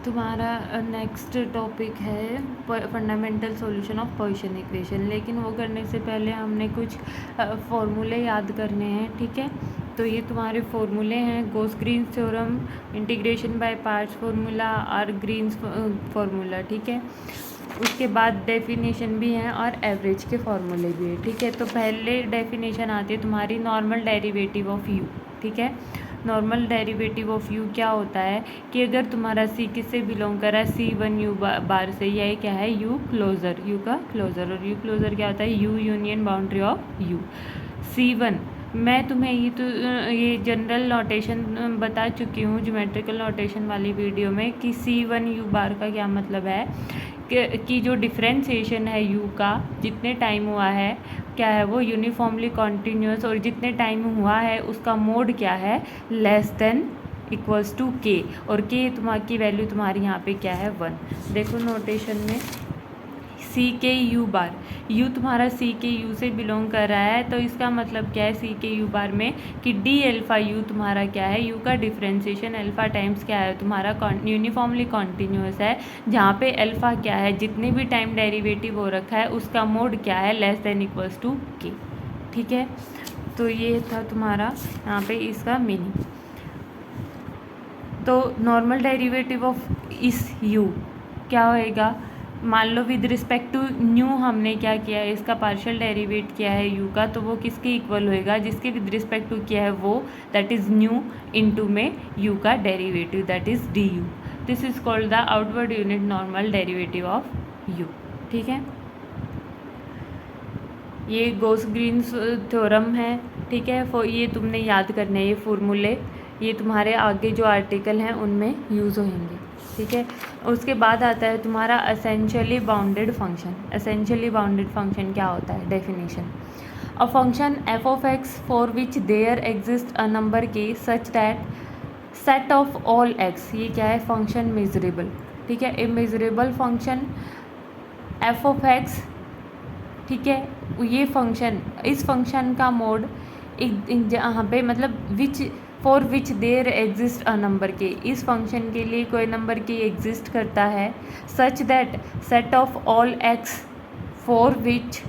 तुम्हारा next topic है fundamental solution of Poisson equation. लेकिन वो करने से पहले हमने कुछ फॉर्मूले याद करने हैं, ठीक है। तो ये तुम्हारे फॉर्मूले हैं: Gauss Green's theorem, integration by parts formula और ग्रीन्स फार्मूला, ठीक है। उसके बाद डेफिनेशन भी हैं और एवरेज के फॉर्मूले भी हैं, ठीक है। तो पहले डेफिनेशन आती है तुम्हारी नॉर्मल डेरिवेटिव ऑफ यू, ठीक है। नॉर्मल डेरिवेटिव ऑफ यू क्या होता है कि अगर तुम्हारा सी किससे बिलोंग कर रहा है, C1 यू बार से, यह क्या है, यू क्लोज़र, यू का क्लोज़र। और यू क्लोज़र क्या होता है, you union boundary of you. C1 मैं तुम्हें ये जनरल नोटेशन बता चुकी हूँ ज्योमेट्रिकल नोटेशन वाली वीडियो में कि C1 यू बार का क्या मतलब है कि जो डिफ्रेंशिएशन है यू का जितने टाइम हुआ है क्या है वो यूनिफॉर्मली कॉन्टीन्यूअस, और जितने टाइम हुआ है उसका मोड क्या है, लेस देन इक्वल्स टू के, और के की वैल्यू तुम्हारी यहाँ पे क्या है, 1। देखो नोटेशन में सी के यू बार, यू तुम्हारा सी के यू से बिलोंग कर रहा है, तो इसका मतलब क्या है सी के यू बार में कि डी एल्फ़ा यू तुम्हारा क्या है, यू का डिफ्रेंशिएशन अल्फ़ा टाइम्स क्या है तुम्हारा यूनिफॉर्मली कॉन्टीन्यूअस है, जहाँ पे अल्फ़ा क्या है, जितने भी टाइम डेरिवेटिव हो रखा है उसका मोड क्या है, लेस देन इक्वल्स टू के, ठीक है। तो ये था तुम्हारा यहाँ पे इसका मीनिंग। तो नॉर्मल डेरिवेटिव ऑफ इस यू क्या होएगा, मान लो विद रिस्पेक्ट टू न्यू हमने क्या किया है, इसका पार्शियल डेरिवेट किया है यू का, तो वो किसके इक्वल होएगा, जिसके विद रिस्पेक्ट टू किया है वो, दैट इज़ न्यू इनटू में यू का derivative, that is D you. This is called the outward unit normal derivative of you, ठीक है। ये गॉस ग्रीन्स थ्योरम है, ठीक है। ये तुमने याद करना है, ये फॉर्मूले ये तुम्हारे आगे जो आर्टिकल हैं उनमें यूज़ होंगे, ठीक है। उसके बाद आता है तुम्हारा essentially bounded function. Essentially bounded function क्या होता है, definition: a function f of x for which there exist a number k such that set of all x, ये क्या है, फंक्शन मेजरेबल, ठीक है। A measurable function f of x, ठीक है। ये फंक्शन, इस फंक्शन का मोड एक जहाँ पे मतलब which for which there exist a number k, इस फंक्शन के लिए कोई नंबर के एग्जिस्ट करता है, such that set of all x for which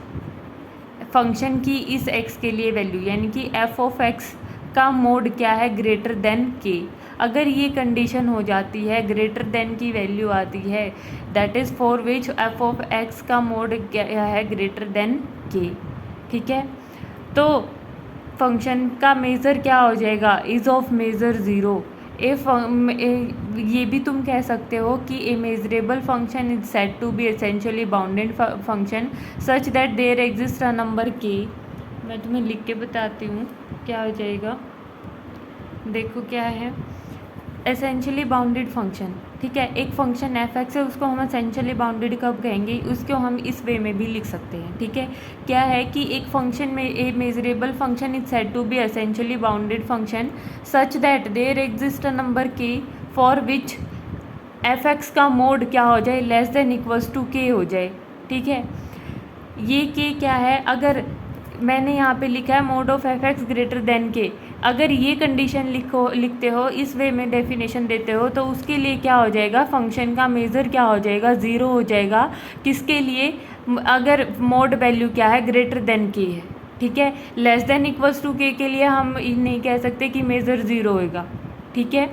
function की इस एक्स के लिए वैल्यू, यानी कि एफ ऑफ एक्स का मोड क्या है, ग्रेटर देन के। अगर ये कंडीशन हो जाती है, ग्रेटर देन की वैल्यू आती है, that is for which F of x का मोड क्या है, ग्रेटर देन के, ठीक है। तो फंक्शन का मेज़र क्या हो जाएगा, इज़ ऑफ मेज़र ज़ीरो। ये भी तुम कह सकते हो कि a measurable function is said to be essentially bounded function such that there exist a number k. मैं तुम्हें लिख के बताती हूँ क्या हो जाएगा, देखो क्या है, एसेंशियली बाउंडेड फंक्शन, ठीक है। एक फंक्शन एफ एक्स है, उसको हम एसेंशियली बाउंडेड कब कहेंगे, उसको हम इस वे में भी लिख सकते हैं, ठीक है। क्या है कि एक फंक्शन में a measurable function is said to be essentially bounded function such that there exist a number k for which f x का मोड क्या हो जाए, लेस देन इक्वल्स टू के हो जाए, ठीक है। ये के क्या है, अगर मैंने यहाँ पे लिखा है mod of f x greater than के, अगर ये कंडीशन लिखते हो, इस वे में डेफिनेशन देते हो, तो उसके लिए क्या हो जाएगा, फंक्शन का मेज़र क्या हो जाएगा, ज़ीरो हो जाएगा। किसके लिए, अगर मोड वैल्यू क्या है, ग्रेटर देन के है, ठीक है। लेस देन इक्वल्स टू के लिए हम नहीं कह सकते कि मेज़र ज़ीरो होएगा, ठीक है।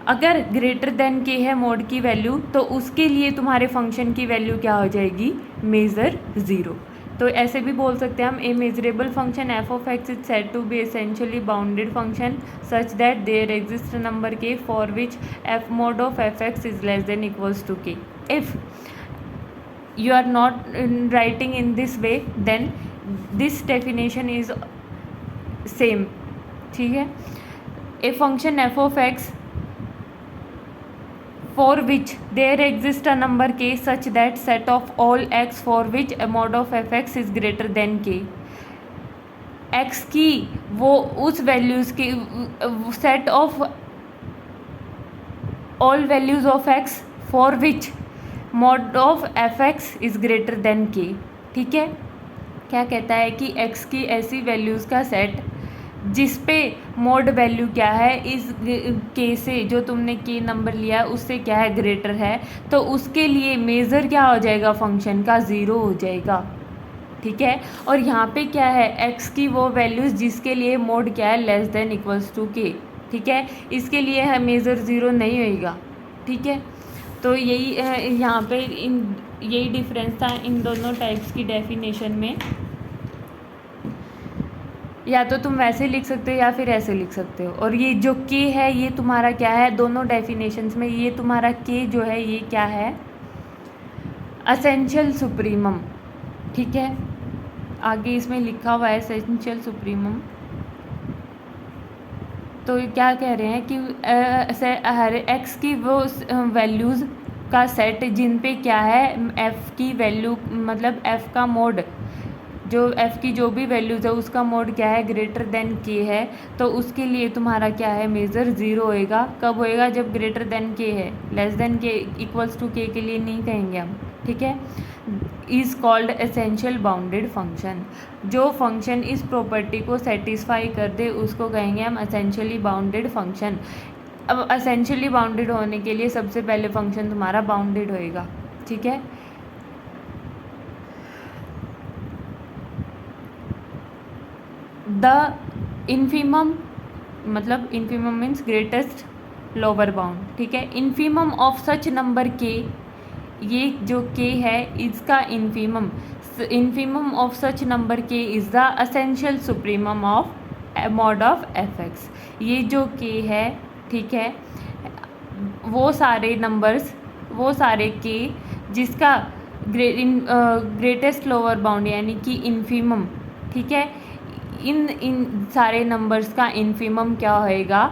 अगर ग्रेटर देन के है मोड की वैल्यू, तो उसके लिए तुम्हारे फंक्शन की वैल्यू क्या हो जाएगी, मेज़र ज़ीरो। तो ऐसे भी बोल सकते हैं हम, a measurable function f of x is said to be essentially bounded function such that there exist number k for which f mod of f x is less than equals to k. If you are not writing in this way then this definition is same, ठीक है। A function f of x for which there exists a number k such that set of all x for which a mod of fx is greater than k, x की वो उस values की set of all values of x for which mod of fx is greater than k, ठीक है। क्या कहता है कि x की ऐसी वैल्यूज़ का सेट जिस पे मोड वैल्यू क्या है इस के से, जो तुमने के नंबर लिया है उससे क्या है ग्रेटर है, तो उसके लिए मेज़र क्या हो जाएगा फंक्शन का 0 हो जाएगा। ठीक है। और यहाँ पे क्या है x की वो वैल्यूज़ जिसके लिए मोड क्या है लेस देन इक्वल्स टू के। ठीक है, इसके लिए है मेज़र 0 नहीं होएगा। ठीक है, तो यही यहाँ पे यही डिफरेंस था इन दोनों टाइप्स की डेफिनेशन में। या तो तुम वैसे लिख सकते हो या फिर ऐसे लिख सकते हो। और ये जो के है ये तुम्हारा क्या है दोनों डेफिनेशंस में, ये तुम्हारा के जो है ये क्या है एसेंशियल सुप्रीमम। ठीक है, आगे इसमें लिखा हुआ है एसेंशियल सुप्रीमम। तो क्या कह रहे हैं कि एक्स की वो वैल्यूज़ का सेट जिन पे क्या है एफ़ की वैल्यू मतलब एफ़ का मोड, जो एफ़ की जो भी वैल्यूज़ है उसका मोड क्या है ग्रेटर देन के है, तो उसके लिए तुम्हारा क्या है मेज़र 0 होएगा। कब होएगा जब ग्रेटर देन के है, लेस देन के इक्वल्स टू के लिए नहीं कहेंगे हम। ठीक है, is called essential bounded function. जो फंक्शन इस प्रॉपर्टी को सेटिस्फाई कर दे उसको कहेंगे हम एसेंशियली बाउंडेड फंक्शन। अब एसेंशियली बाउंडेड होने के लिए सबसे पहले फंक्शन तुम्हारा बाउंडेड होएगा। ठीक है, द इन्फीमम मतलब infimum means greatest lower bound. ठीक है, इन्फीमम ऑफ सच नंबर के, ये जो के है इसका इन्फीमम ऑफ सच नंबर के is the essential supremum of mod of f x. ये जो के है, ठीक है, वो सारे नंबर्स, वो सारे के जिसका ग्रेटेस्ट लोअर बाउंड यानी कि इन्फीमम, ठीक है, इन सारे नंबर्स का इन्फीमम क्या होएगा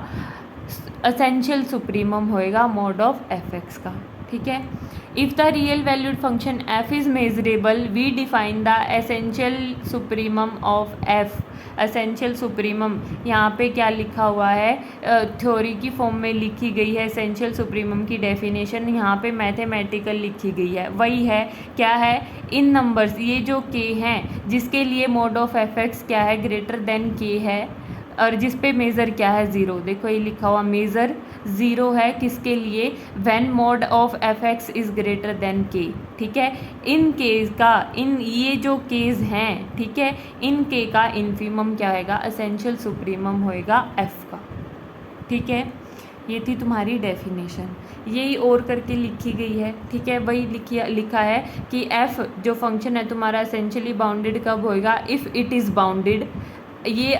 एसेंशियल सुप्रीमम होएगा मॉड ऑफ एफ एक्स का। ठीक है, if the real valued function f is measurable we define the essential supremum of f। Essential supremum यहाँ पे क्या लिखा हुआ है थ्योरी की फॉर्म में लिखी गई है। एसेंशियल सुप्रीमम की डेफिनेशन यहाँ पे मैथमेटिकल लिखी गई है, वही है क्या है इन नंबर्स, ये जो k हैं जिसके लिए मोड ऑफ एफ एक्स क्या है ग्रेटर देन k है और जिस पे मेज़र क्या है 0। देखो ये लिखा हुआ मेज़र 0 है किसके लिए when mode of f x is greater than के। ठीक है, इन केस का ये जो केस हैं, ठीक है, इन के का इन्फीमम क्या होएगा एसेंशियल सुप्रीमम होएगा एफ़ का। ठीक है, ये थी तुम्हारी डेफिनेशन, यही और करके लिखी गई है। ठीक है, वही लिखा है कि एफ़ जो फंक्शन है तुम्हारा एसेंशियली बाउंडेड कब होएगा इफ़ इट इज़ बाउंडेड। ये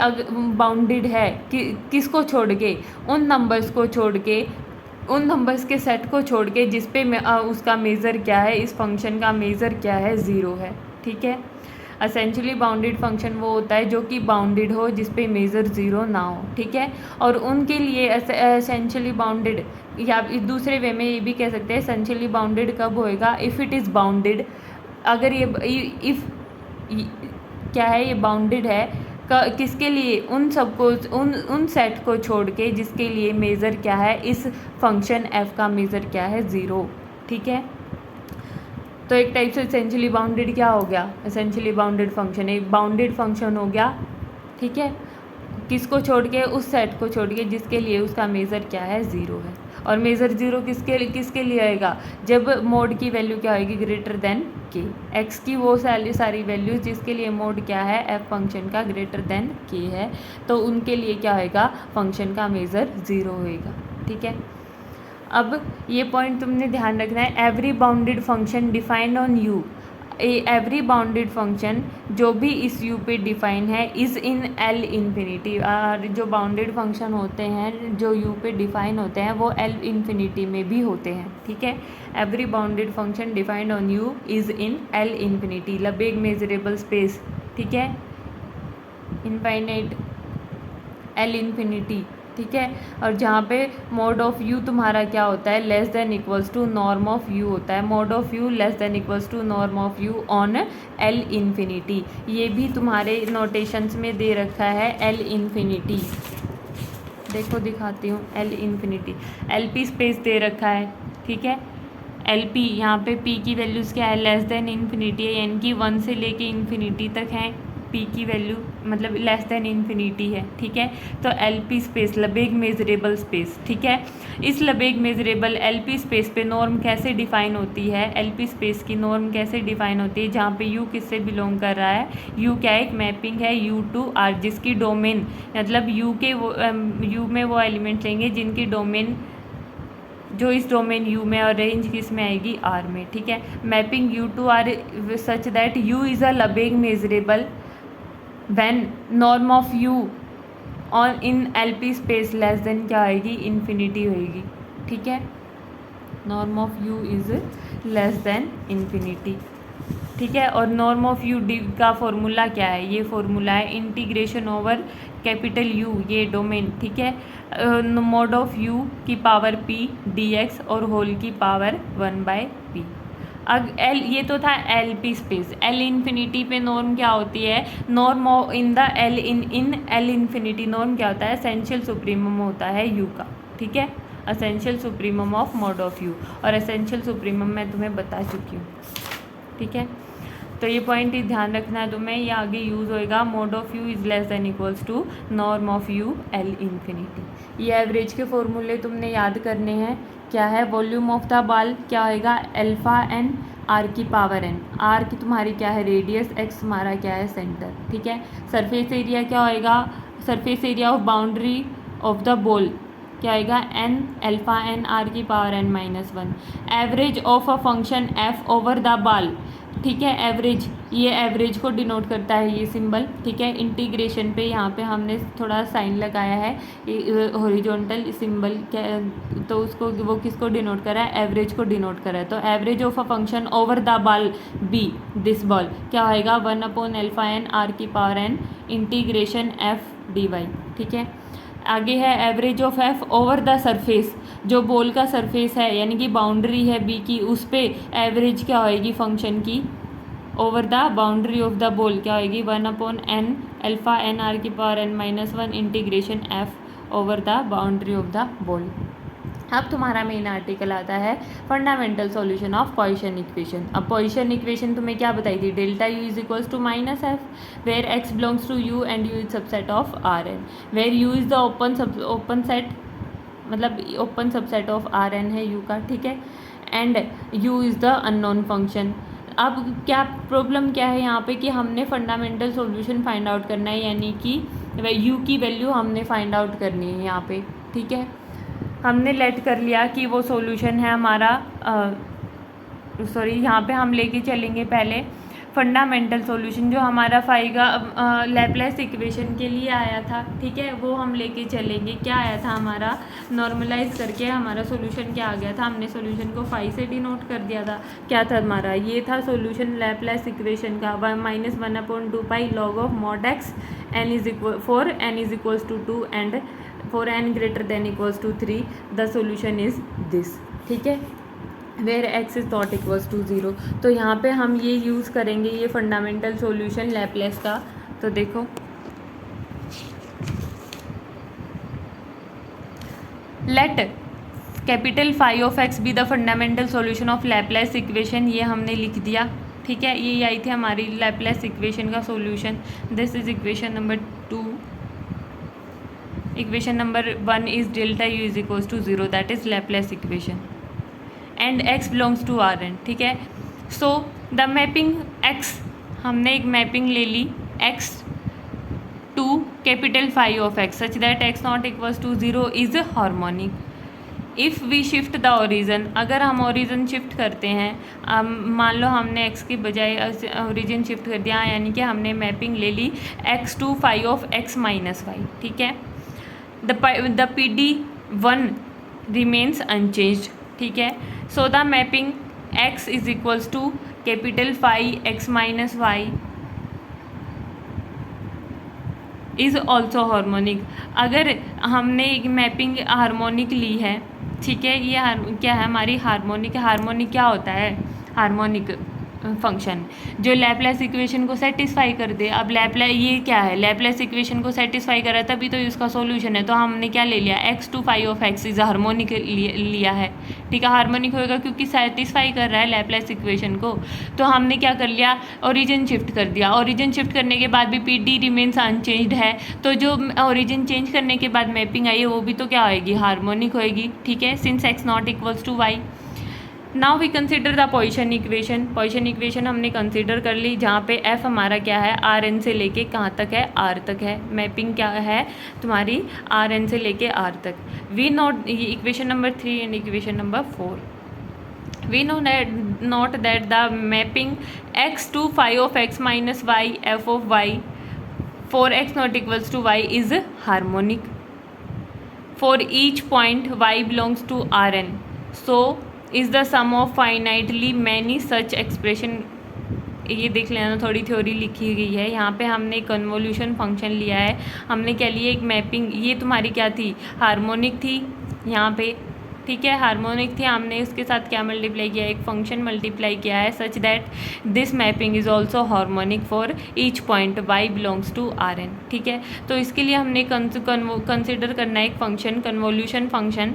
बाउंडेड है किसको छोड़ के, उन नंबर्स को छोड़ के, उन नंबर्स के सेट को छोड़ के जिस पे उसका मेज़र क्या है, इस फंक्शन का मेज़र क्या है 0 है। ठीक है, एसेंशियली बाउंडेड फंक्शन वो होता है जो कि बाउंडेड हो जिस पे मेज़र 0 ना हो। ठीक है, और उनके लिए एसेंशियली बाउंडेड या दूसरे वे में ये भी कह सकते हैं एसेंशियली बाउंडेड कब होएगा इफ़ इट इज़ बाउंडेड। अगर ये इफ़ क्या है ये बाउंडेड है किसके लिए, उन सबको उन सेट को छोड़ के जिसके लिए मेज़र क्या है इस फंक्शन f का मेज़र क्या है 0। ठीक है, तो एक टाइप से एसेंशियली बाउंडेड क्या हो गया एसेंशियली बाउंडेड फंक्शन एक बाउंडेड फंक्शन हो गया। ठीक है, किसको छोड़ के, उस सेट को छोड़ के जिसके लिए उसका मेज़र क्या है 0 है। और मेज़र 0 किसके लिए आएगा जब मोड की वैल्यू क्या होगी ग्रेटर देन के। एक्स की वो सारी वैल्यूज जिसके लिए मोड क्या है एफ फंक्शन का ग्रेटर देन के है, तो उनके लिए क्या होएगा फंक्शन का मेज़र 0 होएगा। ठीक है, अब ये पॉइंट तुमने ध्यान रखना है, every bounded function defined on you, every bounded function जो भी इस यू पे डिफाइन है इज़ इन एल इन्फिनिटी। और जो बाउंडेड फंक्शन होते हैं जो यू पे डिफाइन होते हैं वो एल इन्फिनिटी में भी होते हैं। ठीक है, every bounded function defined on you is in L infinity, big measurable space. ठीक है, इनफाइनाइट एल इन्फिनिटी। ठीक है, और जहाँ पे मोड ऑफ यू तुम्हारा क्या होता है less than equals to norm of u होता है, mod of u less than equals to norm of u on L infinity. ये भी तुम्हारे नोटेशंस में दे रखा है एल इन्फिनिटी, देखो दिखाती हूँ L infinity, L p space दे रखा है। ठीक है, एल पी यहाँ पे पी की वैल्यूज़ क्या है लेस देन इन्फिनिटी है यानी कि 1 से लेके इन्फिनिटी तक हैं। पी की वैल्यू मतलब लेस देन इन्फिनिटी है, ठीक है। तो L p space Lebesgue measurable space, ठीक है। इस Lebesgue measurable L p space पे नॉर्म कैसे डिफाइन होती है, एल पी स्पेस की नॉर्म कैसे डिफाइन होती है, जहाँ पे यू किससे बिलोंग कर रहा है, यू क्या एक मैपिंग है यू टू आर, जिसकी डोमेन मतलब यू के वो यू में वो एलिमेंट लेंगे जिनकी डोमेन जो इस डोमेन यू में और रेंज किस में आएगी आर में, ठीक है। Mapping u to R such that u is a Lebesgue measurable when norm of u on in L p space less than क्या आएगी, इन्फिनिटी होएगी, ठीक है। Norm of u is less than infinity, ठीक है। और नॉर्म ऑफ यू डी का formula क्या है, ये फॉर्मूला है इंटीग्रेशन ओवर कैपिटल यू ये डोमेन, ठीक है, मोड ऑफ यू की पावर पी डी एक्स और होल की पावर 1/p। अब एल ये तो था L p space, L infinity पे नॉर्म क्या होती है, norm in the L in L infinity norm क्या होता है, एसेंशियल सुप्रीमम होता है यू का, ठीक है, essential supremum of mode of you, और एसेंशियल सुप्रीमम मैं तुम्हें बता चुकी हूँ, ठीक है। तो ये पॉइंट ही ध्यान रखना है तुम्हें, ये आगे यूज़ होएगा, mod of u is less than equals to norm of u L infinity. ये एवरेज के फॉर्मूले तुमने याद करने हैं, क्या है, वॉल्यूम ऑफ द बॉल क्या होएगा, अल्फा एन आर की पावर एन, आर की तुम्हारी क्या है रेडियस, एक्स तुम्हारा क्या है सेंटर, ठीक है। सरफेस एरिया क्या होएगा, surface area of boundary of the ball क्या आएगा, एन अल्फा एन आर की power n -1। Average of a function f over the ball, ठीक है, एवरेज, ये एवरेज को डिनोट करता है ये सिंबल, ठीक है। इंटीग्रेशन पे यहाँ पे हमने थोड़ा साइन लगाया है हॉरिजॉन्टल सिंबल, तो उसको वो किसको डिनोट करा है, एवरेज को डिनोट करा है। तो average of a function over the ball b this ball क्या होएगा, 1/अल्फा एन आर की power n integration f d y, ठीक है। आगे है average of f over the surface, जो बॉल का सरफेस है यानी कि बाउंड्री है बी की, उस पे एवरेज क्या होएगी फंक्शन की over the boundary of the ball क्या होएगी, 1/n अल्फा एन आर की power n -1 integration f over the boundary of the ball. अब तुम्हारा मेन आर्टिकल आता है fundamental solution of Poisson equation. अब पॉइसन इक्वेशन तुम्हें क्या बताई थी, delta you is equals to -f where x belongs to u and u is subset of Rn, where u is the open set मतलब open subset of Rn है u का, ठीक है, and u is the unknown function. अब क्या problem क्या है यहाँ पे कि हमने फंडामेंटल सॉल्यूशन फाइंड आउट करना है, यानी कि u की वैल्यू हमने फाइंड आउट करनी है यहाँ पे, ठीक है। हमने लेट कर लिया कि वो सॉल्यूशन है हमारा यहाँ पे हम लेके चलेंगे पहले फंडामेंटल सॉल्यूशन जो हमारा फाइगा लैप्लेस इक्वेशन के लिए आया था, ठीक है, वो हम लेके चलेंगे। क्या आया था हमारा, नॉर्मलाइज करके हमारा सॉल्यूशन क्या आ गया था, हमने सॉल्यूशन को फाई से डिनोट कर दिया था। क्या था हमारा, ये था सॉल्यूशन लैप्लेस इक्वेशन का, -1/2 log of mod x n is equal for n is equals to 2 and for n greater than equals to 3 the solution is this, ठीक है, where x is not equals to 0। तो यहाँ पे हम ये use करेंगे ये फंडामेंटल सॉल्यूशन लैप्लेस का। तो देखो let capital phi of x be the fundamental solution of Laplace equation, ये हमने लिख दिया, ठीक है। ये आई थी हमारी लैप्लेस इक्वेशन का solution. This is equation number 2। Equation number 1 is delta u is equals to 0, that is Laplace equation and x belongs to Rn, ठीक है। सो द मैपिंग x, हमने एक मैपिंग ले ली x to capital phi of x such that x not equals to 0 is harmonic. If we shift the origin, अगर हम origin shift करते हैं, मान लो हमने x की बजाय ओरिजन शिफ्ट कर दिया, यानी कि हमने मैपिंग ले ली x to phi of x -y, ठीक है। द PD1 रिमेन्स अनचेंज्ड, ठीक है। So the mapping x is equals to capital phi x -y is also harmonic. अगर हमने एक मैपिंग हार्मोनिक ली है, ठीक है, ये क्या है हमारी हार्मोनिक। हार्मोनिक क्या होता है, हार्मोनिक फंक्शन जो लैपलेस इक्वेशन को सेटिस्फाई कर दे। अब ये क्या है, लैपलेस इक्वेशन को सेटिस्फाई करा तभी तो इसका सॉल्यूशन है। तो हमने क्या ले लिया, x to phi of x is harmonic लिया है, ठीक है। हार्मोनिक होएगा क्योंकि सेटिस्फाई कर रहा है लैपलेस इक्वेशन को। तो हमने क्या कर लिया, ओरिजिन शिफ्ट कर दिया। ओरिजिन शिफ्ट करने के बाद भी पी डी रिमेन्स अनचेंज्ड है, तो जो ओरिजिन चेंज करने के बाद मैपिंग आई है वो भी तो क्या होएगी, हार्मोनिक होएगी, ठीक है। Since x not equals to y, now we consider the Poisson equation. Poisson equation हमने कंसिडर कर ली, जहाँ पे f हमारा क्या है, आर एन से लेके कहाँ तक है, r तक है। मैपिंग क्या है तुम्हारी, आर एन से लेके r तक। वी नोट, ये equation number 3 and equation number 4। We know note that the mapping x to phi of x minus y f of y for x not equals to y is harmonic for each point y belongs to r n. So is the sum of finitely many such expression. ये देख लेना, थोड़ी theory लिखी गई है यहाँ पे। हमने कन्वोल्यूशन फंक्शन लिया है, हमने क्या लिया, एक मैपिंग। ये तुम्हारी क्या थी, हार्मोनिक थी यहाँ पे, ठीक है, हार्मोनिक थी। हमने उसके साथ क्या मल्टीप्लाई किया, एक फंक्शन मल्टीप्लाई किया है such that this mapping is also harmonic for each point y belongs to r n, ठीक है। तो इसके लिए हमने कंसिडर करना है एक फंक्शन, कन्वोल्यूशन फंक्शन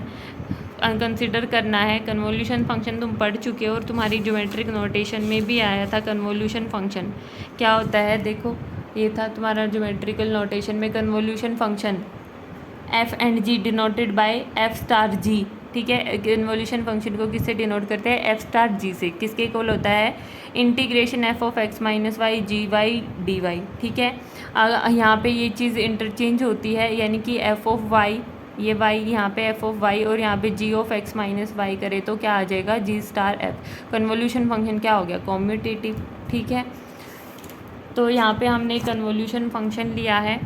कंसिडर करना है। कन्वोल्यूशन फंक्शन तुम पढ़ चुके हो और तुम्हारी ज्योमेट्रिक नोटेशन में भी आया था। कन्वोल्यूशन फंक्शन क्या होता है, देखो ये था तुम्हारा ज्योमेट्रिकल नोटेशन में convolution function, f and g denoted by f star g, ठीक है। कन्वोल्यूशन फंक्शन को किससे डिनोट करते हैं, एफ स्टार जी से। किसके इक्वल होता है, integration F of x minus y g y d y, ठीक है। यहाँ पे ये चीज़ इंटरचेंज होती है, यानी कि एफ ऑफ वाई, ये y यहाँ पे f ऑफ y और यहाँ पे g of x minus y करे तो क्या आ जाएगा, g star f। Convolution function क्या हो गया, कॉम्यूटेटिव, ठीक है। तो यहाँ पे हमने कन्वोल्यूशन फंक्शन लिया है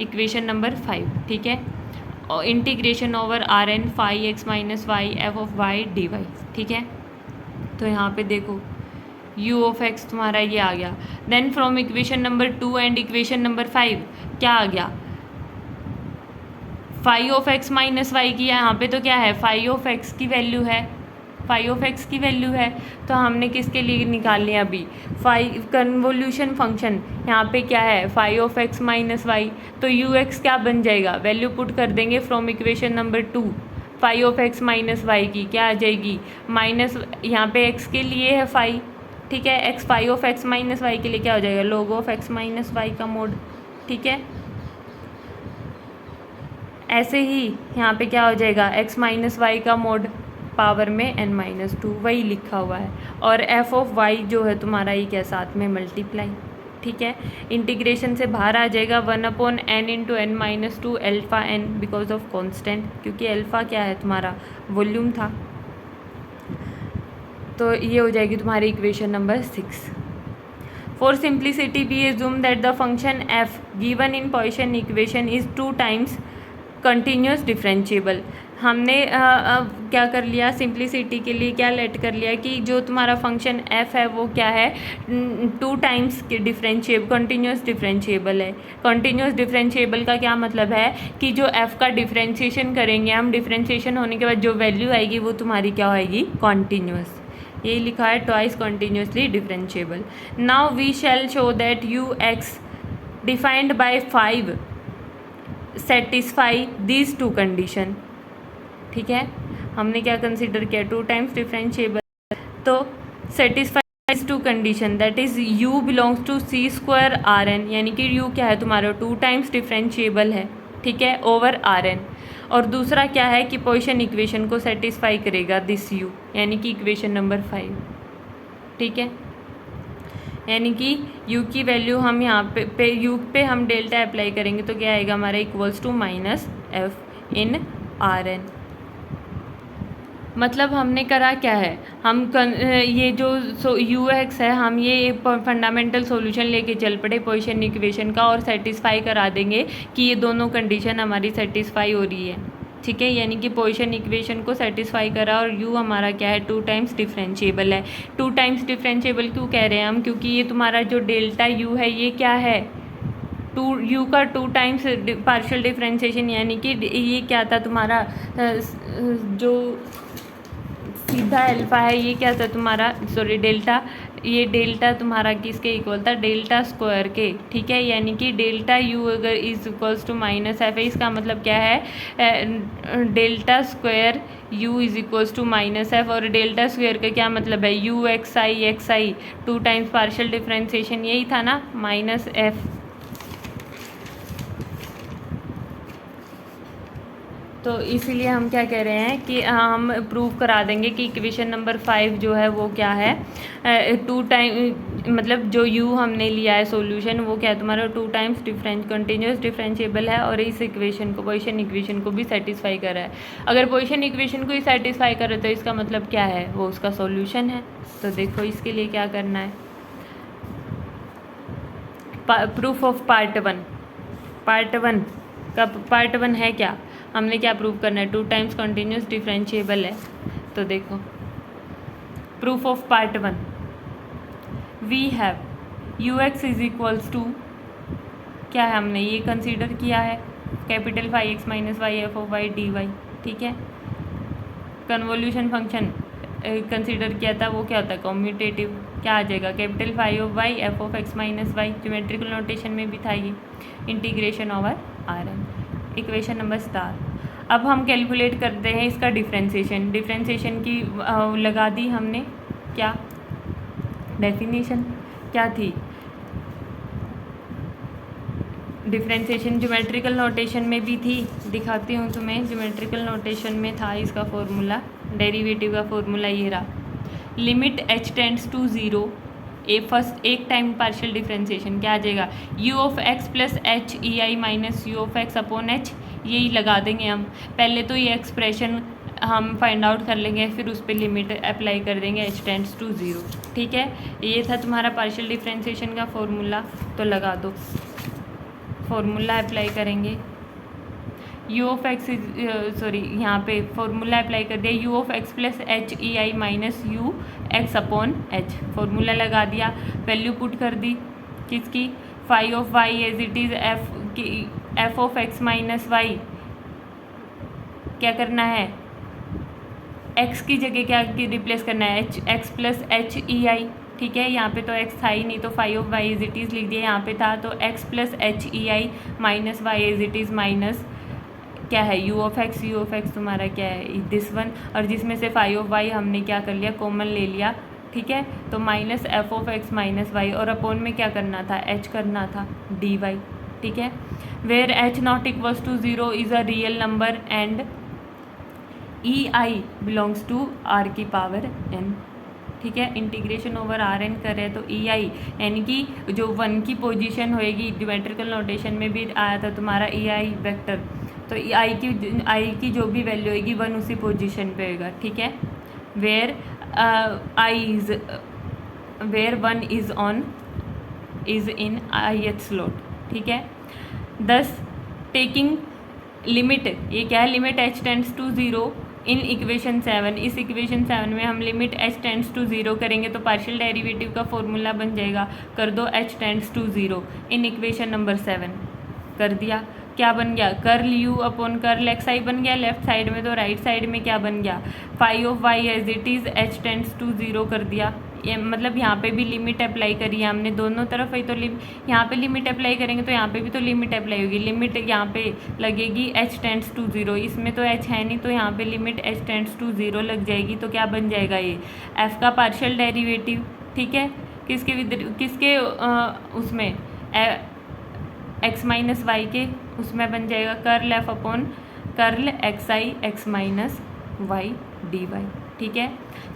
इक्वेशन नंबर 5, ठीक है। और integration over r n phi x minus y f of y d y, ठीक है। तो यहाँ पे देखो u ऑफ x तुम्हारा ये आ गया। Then from equation number 2 and equation number 5 क्या आ गया, phi of x minus y की, यहाँ पे तो क्या है, फाई ऑफ एक्स की वैल्यू है, फाई ऑफ एक्स की वैल्यू है। तो हमने किसके लिए निकालनी है अभी, फाई कन्वोल्यूशन फंक्शन, यहाँ पे क्या है, phi of x minus y. तो यू एक्स क्या बन जाएगा, वैल्यू पुट कर देंगे from equation number 2, phi of x minus y की क्या आ जाएगी, माइनस, यहाँ पे एक्स के लिए है फाई, ठीक है। X phi of x minus y के लिए क्या हो जाएगा, log of x minus y का मोड, ठीक है। ऐसे ही यहाँ पे क्या हो जाएगा, x माइनस वाई का मोड पावर में n-2, वही लिखा हुआ है। और f ऑफ y जो है तुम्हारा ये क्या, साथ में मल्टीप्लाई, ठीक है। इंटीग्रेशन से बाहर आ जाएगा 1/n into n-2 alpha n because of constant, क्योंकि अल्फ़ा क्या है तुम्हारा वॉल्यूम था। तो ये हो जाएगी तुम्हारी equation number 6। For simplicity we assume that the function f given in Poisson equation is 2 times continuous differentiable. हमने क्या कर लिया, सिंप्लिसिटी के लिए क्या लेट कर लिया कि जो तुम्हारा फंक्शन f है वो क्या है, 2 टाइम्स कंटिन्यूस डिफरेंशिएबल है। कंटिन्यूस डिफरेंशिएबल का क्या मतलब है कि जो f का डिफरेंशिएशन करेंगे हम, डिफरेंशिएशन होने के बाद जो वैल्यू आएगी वो तुम्हारी क्या होएगी, कॉन्टीन्यूस। यही लिखा है, twice continuously differentiable. Now we shall show that u x defined by 5 satisfy these 2 condition, ठीक है। हमने क्या कंसिडर किया, 2 टाइम्स डिफरेंशिएबल, तो satisfy these 2 condition, that is u belongs to c square r n, यानी कि u क्या है तुम्हारा 2 टाइम्स डिफरेंशिएबल है, ठीक है, ओवर आर एन। और दूसरा क्या है कि पॉइसन इक्वेशन को सेटिस्फाई करेगा दिस u, यानी कि इक्वेशन नंबर 5, ठीक है। यानी कि u की वैल्यू हम यहाँ पे u पे हम डेल्टा अप्लाई करेंगे तो क्या आएगा हमारा, equals to minus f in r n. मतलब हमने करा क्या है, हम ये जो यू एक्स है, हम ये फंडामेंटल सॉल्यूशन लेके चल पड़े पॉइसन इक्वेशन का और सेटिस्फाई करा देंगे कि ये दोनों कंडीशन हमारी सेटिस्फाई हो रही है, ठीक है। यानी कि पॉइसन इक्वेशन को सेटिस्फाई करा और u हमारा क्या है, 2 टाइम्स डिफरेंशिएबल है। 2 टाइम्स डिफरेंशिएबल क्यों कह रहे हैं हम, क्योंकि ये तुम्हारा जो डेल्टा u है ये क्या है, u का 2 टाइम्स पार्शियल डिफरेंशिएशन, यानी कि ये क्या था तुम्हारा जो सीधा अल्फा है, ये क्या था तुम्हारा, सॉरी डेल्टा, ये डेल्टा तुम्हारा किसके इक्वल था, डेल्टा स्क्वायर के, ठीक है। यानी कि डेल्टा यू अगर is equals to minus f है, इसका मतलब क्या है, delta square u is equals to minus f, और डेल्टा स्क्वायर का क्या मतलब है, u x i 2 times partial differentiation, यही था ना, माइनस एफ। तो इसीलिए हम क्या कह रहे हैं कि हम प्रूव करा देंगे कि इक्वेशन नंबर 5 जो है वो क्या है, 2 टाइम, मतलब जो u हमने लिया है सॉल्यूशन वो क्या है तुम्हारा 2 टाइम्स कंटिन्यूस डिफरेंशिएबल है, और इस इक्वेशन को, पोजीशन इक्वेशन को भी सेटिस्फाई कर रहा है। अगर पोजीशन इक्वेशन को ही सेटिस्फाई करे तो इसका मतलब क्या है, वो उसका सॉल्यूशन है। तो देखो इसके लिए क्या करना है, प्रूफ ऑफ पार्ट वन का पार्ट वन है क्या, हमने क्या प्रूव करना है, 2 टाइम्स कंटिन्यूस डिफरेंशिएबल है। तो देखो proof of part one, we have u x is equals to, क्या है हमने ये कंसीडर किया है, capital phi x minus y f of y d y, ठीक है। कन्वोल्यूशन फंक्शन कंसीडर किया था, वो क्या होता है कॉम्यूटेटिव, क्या आ जाएगा, capital phi of y f of x minus y, geometrical notation में भी था ये, integration over r n. Equation number star, अब हम कैलकुलेट करते हैं इसका डिफरेंशिएशन की लगा दी हमने, क्या डेफिनेशन क्या थी, डिफरेंशिएशन ज्योमेट्रिकल नोटेशन में भी थी, दिखाती हूँ तुम्हें, ज्योमेट्रिकल नोटेशन में था इसका फॉर्मूला, डेरिवेटिव का फॉर्मूला ये रहा, limit h tends to 0, first एक टाइम पार्शियल डिफरेंशिएशन क्या आ जाएगा, u of x plus h e i minus u of x upon h, यही लगा देंगे हम। पहले तो ये एक्सप्रेशन हम फाइंड आउट कर लेंगे, फिर उस पर लिमिट अप्लाई कर देंगे h टेंड्स टू 0, ठीक है। ये था तुम्हारा पार्शियल डिफरेंशिएशन का फॉर्मूला, तो लगा दो, फॉर्मूला अप्लाई करेंगे, u ऑफ एक्स सॉरी यहाँ पे फॉर्मूला अप्लाई कर दिया, u of x plus h e i minus u x upon h, formula लगा दिया, वैल्यू पुट कर दी किसकी, phi of y as it is f of x minus y, क्या करना है, x की जगह क्या रिप्लेस करना है, एक्स प्लस एच ई आई, ठीक है। यहाँ पे तो x था ही नहीं, तो phi of y as it is लिख दिया, यहाँ पे था तो x plus h e i minus y as it is minus क्या है, u ऑफ एक्स तुम्हारा क्या है दिस वन, और जिसमें से फाई ऑफ वाई हमने क्या कर लिया, कॉमन ले लिया, ठीक है। तो minus f of x minus y, और अपॉन में क्या करना था, h करना था डी वाई, ठीक है। Where h not equals to 0 is a real number and e i belongs to r की पावर n, ठीक है। इंटीग्रेशन ओवर आर एन कर रहे हैं, तो ई आई यानी कि जो 1 की पोजीशन होएगी, ज्योमेट्रिकल नोटेशन में भी आया था तुम्हारा ई आई वेक्टर, तो आई की जो भी वैल्यू होगी 1 उसी पोजीशन पे होगा, ठीक है। Where where 1 is in ith slot, ठीक है। दस टेकिंग लिमिट, ये क्या है, limit h tends to 0 in equation 7, इस इक्वेशन 7 में हम लिमिट h टेंड्स टू 0 करेंगे तो पार्शियल डेरिवेटिव का फॉर्मूला बन जाएगा, कर दो h tends to 0 in equation number 7, कर दिया, क्या बन गया, curl u upon curl x I बन गया लेफ्ट साइड में, तो राइट साइड में क्या बन गया, phi of y as it is h tends to 0 कर दिया, ये मतलब यहाँ पे भी लिमिट अप्लाई करी है हमने दोनों तरफ है, तो यहाँ पे लिमिट अप्लाई करेंगे तो यहाँ पे भी तो लिमिट अप्लाई होगी, लिमिट यहाँ पे लगेगी h टेंड्स टू 0, इसमें तो h है नहीं, तो यहाँ पे लिमिट h टेंड्स टू 0 लग जाएगी, तो क्या बन जाएगा ये f का पार्शियल डेरिवेटिव, ठीक है, किसके उसमें x माइनस वाई के उसमें बन जाएगा curl f upon curl x i x minus Y d y, ठीक है।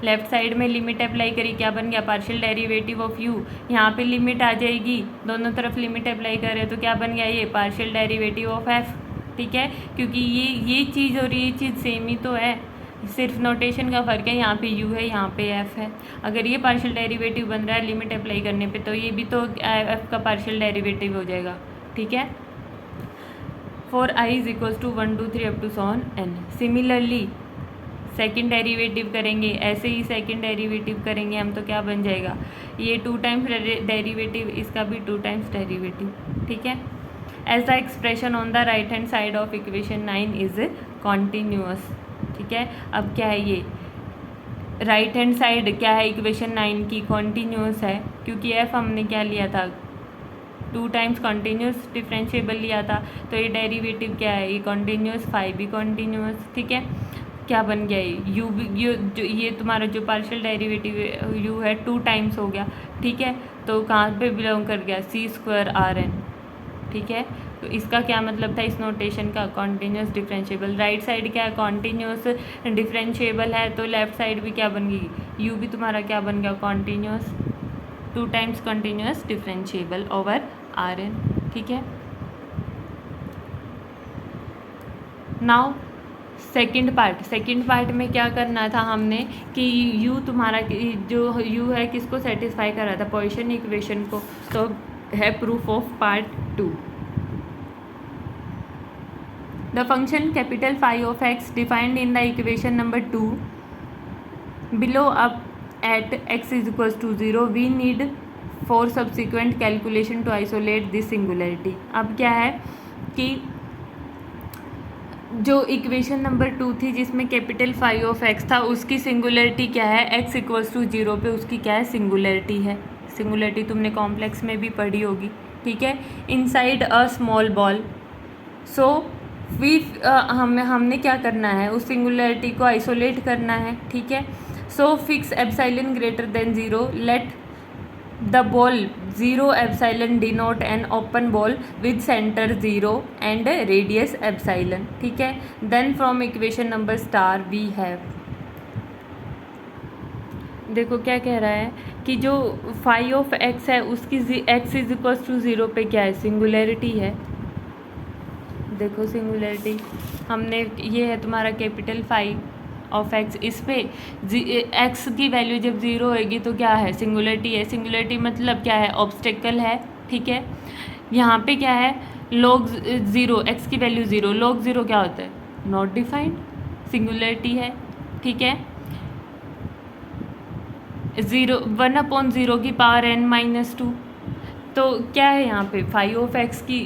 लेफ्ट साइड में लिमिट अप्लाई करी, क्या बन गया, पार्शियल डेरिवेटिव ऑफ u, यहाँ पे लिमिट आ जाएगी, दोनों तरफ लिमिट अप्लाई कर रहे हैं तो क्या बन गया ये पार्शियल डेरिवेटिव ऑफ f, ठीक है। क्योंकि ये चीज़ और ये चीज़ सेम ही तो है, सिर्फ नोटेशन का फ़र्क है, यहाँ पे u है यहाँ पे f है। अगर ये पार्शियल डेरिवेटिव बन रहा है लिमिट अप्लाई करने पे, तो ये भी तो f का पार्शियल डेरिवेटिव हो जाएगा, ठीक है। For i is equals to 1 2 3 up to so on n। Similarly second derivative करेंगे, ऐसे ही सेकेंड डेरिवेटिव करेंगे हम, तो क्या बन जाएगा, ये 2 टाइम्स डेरिवेटिव, इसका भी 2 टाइम्स डेरिवेटिव, ठीक है। As the expression on the right hand side of equation 9 is continuous, ठीक है। अब क्या है ये राइट हैंड साइड क्या है इक्वेशन 9 की, कॉन्टीन्यूस है, क्योंकि एफ हमने क्या लिया था 2 टाइम्स कॉन्टीन्यूस डिफरेंशिएबल लिया था, तो ये डेरिवेटिव क्या है, ये कॉन्टीन्यूस, फाई भी कॉन्टीन्यूस, ठीक है। क्या बन गया यू जो ये तुम्हारा जो पार्शियल डेरिवेटिव यू है 2 टाइम्स हो गया, ठीक है। तो कहाँ पे बिलोंग कर गया, C²RN, ठीक है। तो इसका क्या मतलब था इस नोटेशन का, कॉन्टीन्यूस डिफरेंशिएबल। राइट साइड क्या है, कॉन्टीन्यूस डिफरेंशिएबल है, तो लेफ्ट साइड भी क्या बन गई, यू भी तुम्हारा क्या बन गया, continuous, 2 times continuous differentiable over RN, ठीक है। नाउ सेकंड पार्ट में क्या करना था हमने कि यू तुम्हारा जो यू है किसको सेटिस्फाई कर रहा था, पोजीशन इक्वेशन को, तो है proof of part 2। The function capital phi of x defined in the equation number 2 blows up at x is equals to 0 we need for subsequent calculation to isolate this singularity. अब क्या है कि जो equation number 2 थी जिसमें capital phi of x था, उसकी singularity क्या है, x इक्वल्स टू 0 पे उसकी क्या है, सिंगुलरिटी है। सिंगुलरिटी तुमने कॉम्प्लेक्स में भी पढ़ी होगी, ठीक है। Inside a small ball, so we हमने क्या करना है, उस सिंगुलरिटी को आइसोलेट करना है, ठीक है। So fix epsilon greater than 0, let the ball 0 epsilon denote an open ball with center 0 and radius epsilon, ठीक है। then from equation number star we have, देखो क्या कह रहा है कि जो फाई ऑफ एक्स है उसकी x इज इक्वल टू 0 पे क्या है, सिंगुलरिटी है। देखो सिंगुलरिटी हमने, ये है तुम्हारा कैपिटल फाई ऑफ एक्स, इस पे एक्स की वैल्यू जब 0 होएगी तो क्या है, सिंगुलरिटी है। सिंगुलरिटी मतलब क्या है, ऑब्स्टेकल है, ठीक है। यहाँ पे क्या है, log 0, एक्स की वैल्यू 0, log 0 क्या होता है, नॉट डिफाइंड, सिंगुलरिटी है, ठीक है। 1/0 की पावर n-2, तो क्या है यहाँ पे, फाई ऑफ एक्स की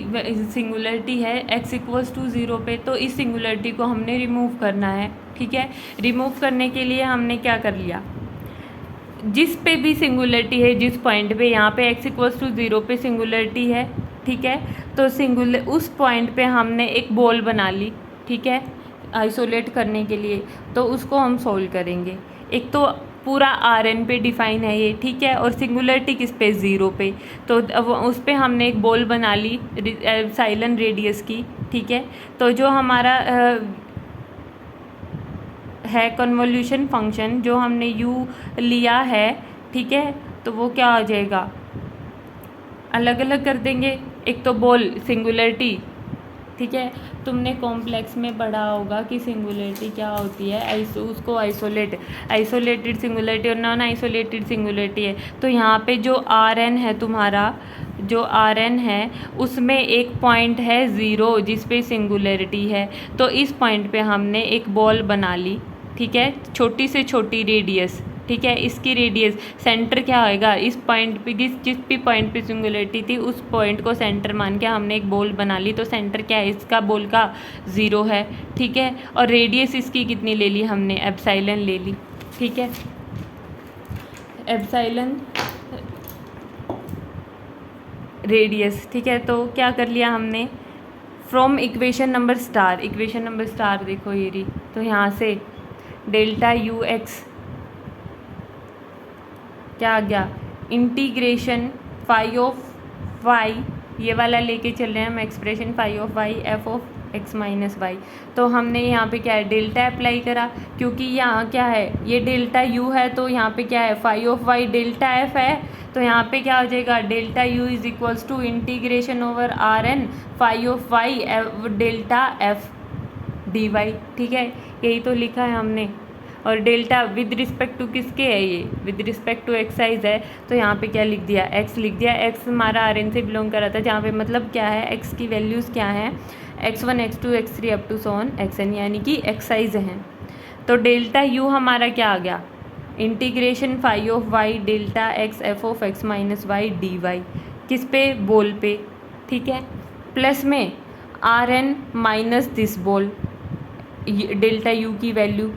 सिंगुलरिटी है x इक्वल्स टू 0 पे, तो इस सिंगुलरिटी को हमने रिमूव करना है, ठीक है। रिमूव करने के लिए हमने क्या कर लिया, जिस पे भी सिंगुलरिटी है, जिस पॉइंट पे, यहाँ पे x इक्वल्स टू 0 पे सिंगुलरिटी है, ठीक है। तो उस पॉइंट पे हमने एक बॉल बना ली, ठीक है, आइसोलेट करने के लिए, तो उसको हम सोल्व करेंगे। एक तो पूरा RN पे डिफाइन है ये, ठीक है, और सिंगुलरिटी किस पे, 0 पे, तो उस पे हमने एक बॉल बना ली एप्सिलॉन रेडियस की, ठीक है। तो जो हमारा है कन्वोल्यूशन फंक्शन, जो हमने u लिया है, ठीक है, तो वो क्या आ जाएगा, अलग अलग कर देंगे। एक तो बॉल सिंगुलरिटी, ठीक है, तुमने कॉम्प्लेक्स में पढ़ा होगा कि सिंगुलरिटी क्या होती है, उसको आइसोलेटेड सिंगुलरिटी और नॉन आइसोलेटेड सिंगुलरिटी है। तो यहाँ पे जो RN है तुम्हारा, जो RN है उसमें एक पॉइंट है 0 जिस पे सिंगुलरिटी है, तो इस पॉइंट पे हमने एक बॉल बना ली, ठीक है, छोटी से छोटी रेडियस, ठीक है। इसकी रेडियस सेंटर क्या होएगा, इस पॉइंट पे जिस भी पॉइंट पे सिंगुलरिटी थी उस पॉइंट को सेंटर मान के हमने एक बॉल बना ली, तो सेंटर क्या है इसका, बॉल का 0 है, ठीक है। और रेडियस इसकी कितनी ले ली हमने, एप्सिलॉन ले ली, ठीक है, एप्सिलॉन रेडियस, ठीक है। तो क्या कर लिया हमने, फ्रॉम इक्वेशन नंबर स्टार देखो ये रही, तो यहाँ से डेल्टा UX क्या आ गया, इंटीग्रेशन फाई ऑफ वाई, ये वाला लेके चल रहे हैं हम expression, phi of y f of x minus y. तो हमने यहाँ पे क्या है, डेल्टा अप्लाई करा, क्योंकि यहाँ क्या है, ये डेल्टा यू है, तो यहाँ पे क्या है, phi of y delta f है, तो यहाँ पे क्या हो जाएगा, delta you is equals to integration over RN phi of y delta f dy, ठीक है। यही तो लिखा है हमने। और डेल्टा विद रिस्पेक्ट टू किसके है, ये विद रिस्पेक्ट टू एक्साइज है, तो यहाँ पे क्या लिख दिया, x लिख दिया। x हमारा RN से बिलोंग कर रहा था, जहाँ पे मतलब क्या है, x की वैल्यूज़ क्या हैं, x1 x2 x3 up to so on xn, यानी कि एक्साइज हैं। तो डेल्टा u हमारा क्या आ गया, integration phi of y delta x f of x minus y dy, किस पे, बॉल पे, ठीक है, प्लस में RN minus this ball, delta u की वैल्यू,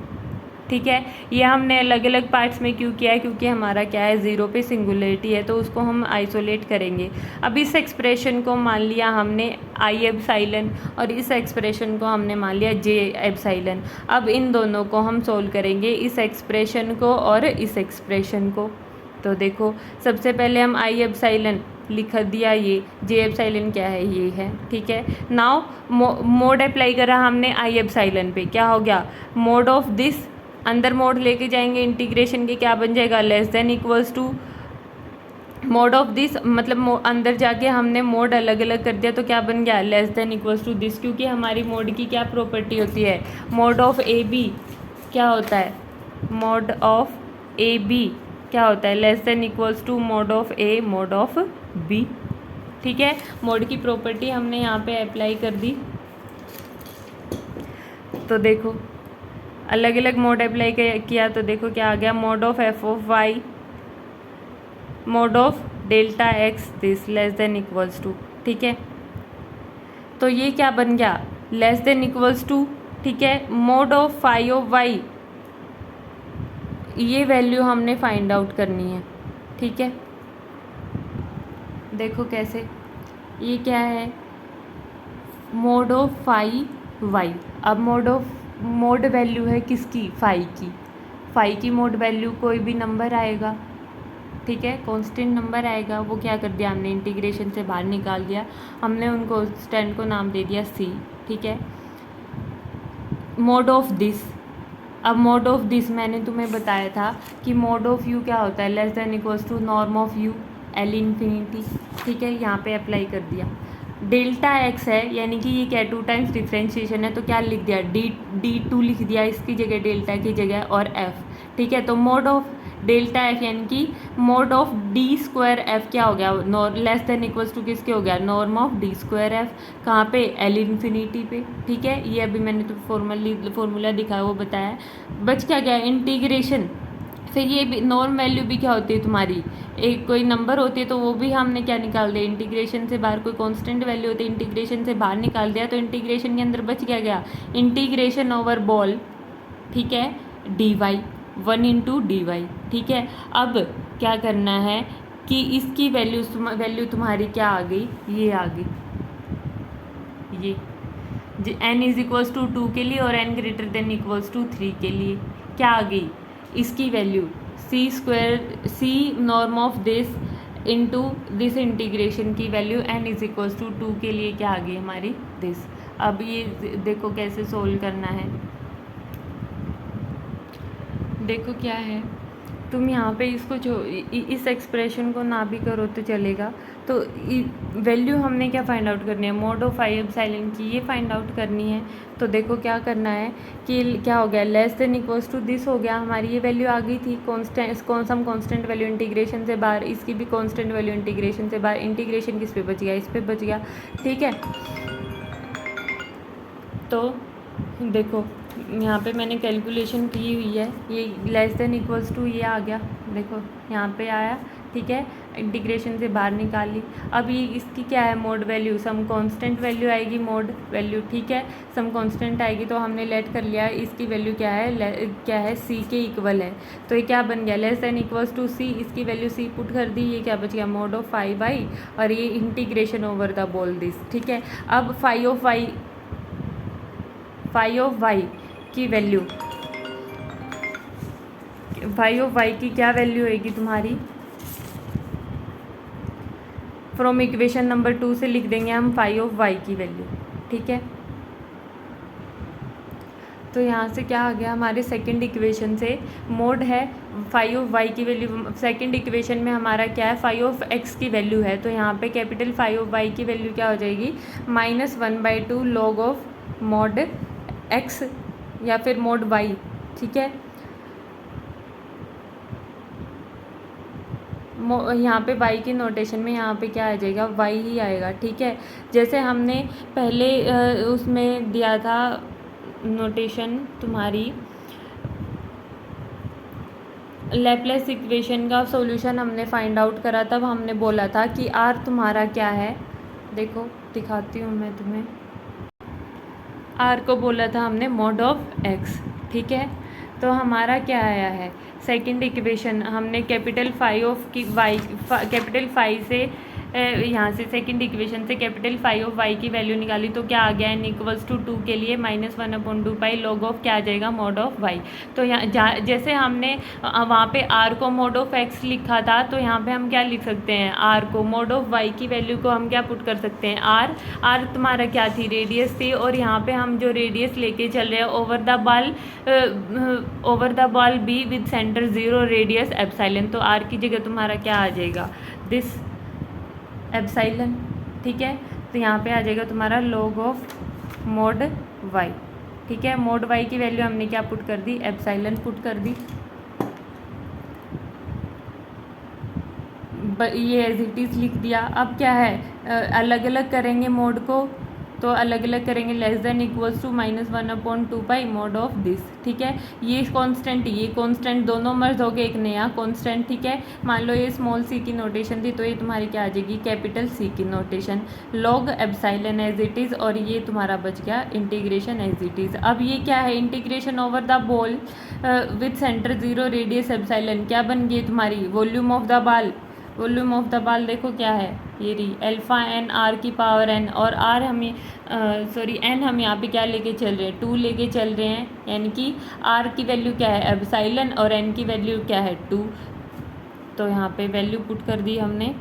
ठीक है। ये हमने अलग अलग पार्ट्स में क्यों किया है, क्योंकि हमारा क्या है, ज़ीरो पे सिंगुलरिटी है, तो उसको हम आइसोलेट करेंगे। अब इस एक्सप्रेशन को मान लिया हमने आई एप्सिलॉन और इस एक्सप्रेशन को हमने मान लिया जे एप्सिलॉन। अब इन दोनों को हम सोल्व करेंगे, इस एक्सप्रेशन को और इस एक्सप्रेशन को। तो देखो सबसे पहले हम आई एप्सिलॉन लिख दिया, ये जे एप्सिलॉन क्या है, ये है, ठीक है। नाउ मोड अप्लाई करा हमने आई एप्सिलॉन पे, क्या हो गया, मोड ऑफ दिस, अंदर मोड लेके जाएंगे इंटीग्रेशन के, क्या बन जाएगा, less than equals to mod of this, मतलब अंदर जाके हमने मोड अलग अलग कर दिया तो क्या बन गया, less than equals to this, क्योंकि हमारी मोड की क्या प्रॉपर्टी होती है, मोड ऑफ ए बी क्या होता है, मोड ऑफ ए बी क्या होता है, less than equals to mod of a mod of b, ठीक है। मोड की प्रॉपर्टी हमने यहाँ पे अप्लाई कर दी। तो देखो अलग अलग मोड अप्लाई किया तो देखो क्या आ गया, mod of f of y mod of delta x this less than equals to, ठीक है। तो ये क्या बन गया, लेस देन इक्वल्स टू, ठीक है। Mod of phi of y, ये वैल्यू हमने फाइंड आउट करनी है, ठीक है। देखो कैसे, ये क्या है, मोड ऑफ फाई वाई। अब मोड वैल्यू है किसकी, फाई की मोड वैल्यू कोई भी नंबर आएगा, ठीक है, कांस्टेंट नंबर आएगा, वो क्या कर दिया हमने, इंटीग्रेशन से बाहर निकाल दिया, हमने उन कांस्टेंट को नाम दे दिया सी, ठीक है। मोड ऑफ दिस, अब मोड ऑफ दिस मैंने तुम्हें बताया था कि मोड ऑफ यू क्या होता है, less than equals to norm of u L infinity, ठीक है, यहाँ पे अप्लाई कर दिया। डेल्टा एक्स है, यानी कि ये क्या 2 टाइम्स डिफ्रेंशिएशन है, तो क्या लिख दिया, D2 लिख दिया इसकी जगह, डेल्टा की जगह, और एफ, ठीक है। तो मोड ऑफ डेल्टा एफ यानी कि mod of D square F क्या हो गया, लेस देन इक्वल्स टू किसके हो गया, norm of D square F, कहाँ पे, एल इन्फिनिटी पे, ठीक है। ये अभी मैंने तो फॉर्मूला दिखाया वो बताया, बच क्या गया, इंटीग्रेशन। फिर ये भी नॉर्म वैल्यू भी क्या होती है तुम्हारी, एक कोई नंबर होती है तो वो भी हमने क्या निकाल दिया, इंटीग्रेशन से बाहर कोई कांस्टेंट वैल्यू होती है, इंटीग्रेशन से बाहर निकाल दिया, तो इंटीग्रेशन के अंदर बच क्या गया, इंटीग्रेशन ओवर बॉल, ठीक है, d y 1 into d y, ठीक है। अब क्या करना है कि इसकी वैल्यू तुम्हारी क्या आ गई, ये आ गई, ये n इज इक्वल्स टू 2 के लिए और n greater than equals to 3 के लिए क्या आ गई, इसकी value c norm of this into this integration की value n is equals to 2 के लिए क्या आ गई हमारी, दिस। अब ये देखो कैसे सोल्व करना है, देखो क्या है, तुम यहाँ पे इसको जो इस एक्सप्रेशन को ना भी करो तो चलेगा। तो वैल्यू हमने क्या फाइंड आउट करनी है, मोड ऑफ फाई एप्सिलॉन की ये फाइंड आउट करनी है। तो देखो क्या करना है कि क्या हो गया, less than equals to this हो गया, हमारी ये वैल्यू आ गई थी सम कांस्टेंट वैल्यू इंटीग्रेशन से बाहर, इसकी भी कांस्टेंट वैल्यू इंटीग्रेशन से बाहर, इंटीग्रेशन किस पे बच गया, इस पे बच गया, ठीक है। तो देखो यहाँ पे मैंने कैलकुलेशन की हुई है, ये लेस देन इक्वल्स टू ये आ गया, देखो यहाँ पे आया, ठीक है, इंटीग्रेशन से बाहर निकाल ली। अब ये इसकी क्या है, mod value, some constant value आएगी, मोड वैल्यू, ठीक है, सम कांस्टेंट आएगी, तो हमने लेट कर लिया इसकी वैल्यू क्या है सी के इक्वल है, तो ये क्या बन गया, लेस देन इक्वल्स टू सी, इसकी वैल्यू सी पुट कर दी, ये क्या बच गया, मोड ऑफ फाई वाई, और ये integration over the ball this, ठीक है। अब फाई ऑफ वाई की वैल्यू, फाई ऑफ वाई की क्या वैल्यू होगी तुम्हारी, फ्रॉम इक्वेशन नंबर 2 से लिख देंगे हम फाई ऑफ वाई की वैल्यू, ठीक है। तो यहाँ से क्या आ गया, हमारे सेकंड इक्वेशन से मोड है फाई ऑफ वाई की वैल्यू, सेकंड इक्वेशन में हमारा क्या है, फाई ऑफ एक्स की वैल्यू है, तो यहाँ पे कैपिटल फाई ऑफ वाई की वैल्यू क्या हो जाएगी, -1/2 log ऑफ मॉड एक्स या फिर मोड वाई, ठीक है। यहाँ पे वाई की नोटेशन में यहाँ पे क्या आ जाएगा, वाई ही आएगा, ठीक है। जैसे हमने पहले उसमें दिया था नोटेशन तुम्हारी, लैप्लेस इक्वेशन का सॉल्यूशन हमने फाइंड आउट करा, तब हमने बोला था कि आर तुम्हारा क्या है, देखो दिखाती हूँ मैं तुम्हें, आर को बोला था हमने मोड ऑफ एक्स, ठीक है। तो हमारा क्या आया है, सेकंड इक्वेशन हमने कैपिटल फाई ऑफ की वाई, कैपिटल फाई से यहाँ से सेकंड इक्वेशन से कैपिटल फाई ऑफ वाई की वैल्यू निकाली तो क्या आ गया, n इक्वल्स टू 2 के लिए -1/2 लॉग ऑफ क्या आ जाएगा, मॉड ऑफ वाई। तो यहाँ जैसे हमने वहाँ पे r को मॉड ऑफ x लिखा था, तो यहाँ पे हम क्या लिख सकते हैं, r को मॉड ऑफ y की वैल्यू को हम क्या पुट कर सकते हैं, r तुम्हारा क्या थी, रेडियस थी, और यहाँ पे हम जो रेडियस लेके चल रहे हैं over the ball b with centre 0 radius epsilon, तो r की जगह तुम्हारा क्या आ जाएगा, दिस एप्सिलॉन। ठीक है, तो यहाँ पे आ जाएगा तुम्हारा लॉग ऑफ मॉड वाई। ठीक है, मॉड वाई की वैल्यू हमने क्या पुट कर दी, एप्सिलॉन पुट कर दी। ये एज इट इज़ लिख दिया। अब क्या है, अलग अलग करेंगे मोड को, तो अलग अलग करेंगे, less than equals to -1/2 mod of this. ठीक है, ये कांस्टेंट दोनों मर्ज हो गए, एक नया कांस्टेंट। ठीक है, मान लो ये स्मॉल सी की नोटेशन थी, तो ये तुम्हारी क्या आ जाएगी, कैपिटल सी की notation, log epsilon as it is, और ये तुम्हारा बच गया इंटीग्रेशन एज इट इज़। अब ये क्या है, integration over the ball with centre 0 radius epsilon, क्या बन गई तुम्हारी, volume of the ball. Volume of the ball देखो क्या है, ये रही अल्फा एन r की पावर n, और r हमें n हम यहाँ पे क्या लेके चल रहे हैं, 2 लेके चल रहे हैं, यानी कि r की वैल्यू क्या है, एप्सिलॉन, और n की वैल्यू क्या है, 2। तो यहाँ पे वैल्यू पुट कर दी हमने,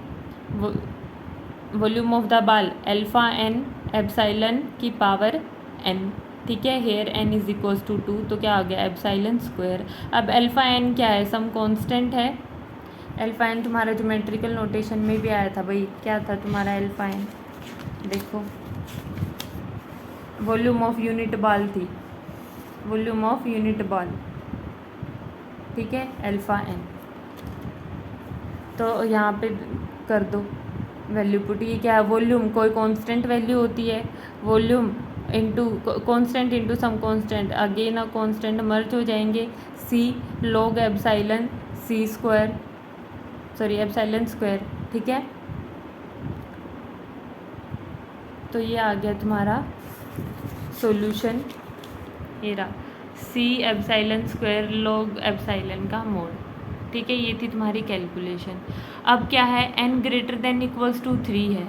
volume of the ball alpha n epsilon की पावर n। ठीक है, here n is equals to 2, तो क्या आ गया, एप्सिलॉन स्क्वायर। अब अल्फा n क्या है, सम कांस्टेंट है। अल्फा एन तुम्हारा ज्योमेट्रिकल नोटेशन में भी आया था भाई, क्या था तुम्हारा अल्फा एन, देखो वॉल्यूम ऑफ यूनिट बॉल थी, वॉल्यूम ऑफ यूनिट बॉल। ठीक है, अल्फा एन, तो यहाँ पे कर दो वैल्यू पुट। ये क्या है, वॉल्यूम कोई कांस्टेंट वैल्यू होती है, volume into constant into some constant, again uh constant merge हो जाएंगे, c log epsilon c square, sorry epsilon square. ठीक है, तो ये आ गया तुम्हारा सॉल्यूशन, ये रहा सी एप्सिलॉन स्क्वायर लॉग एप्सिलॉन का मोड। ठीक है, ये थी तुम्हारी कैलकुलेशन। अब क्या है, n greater than equals to 3 है,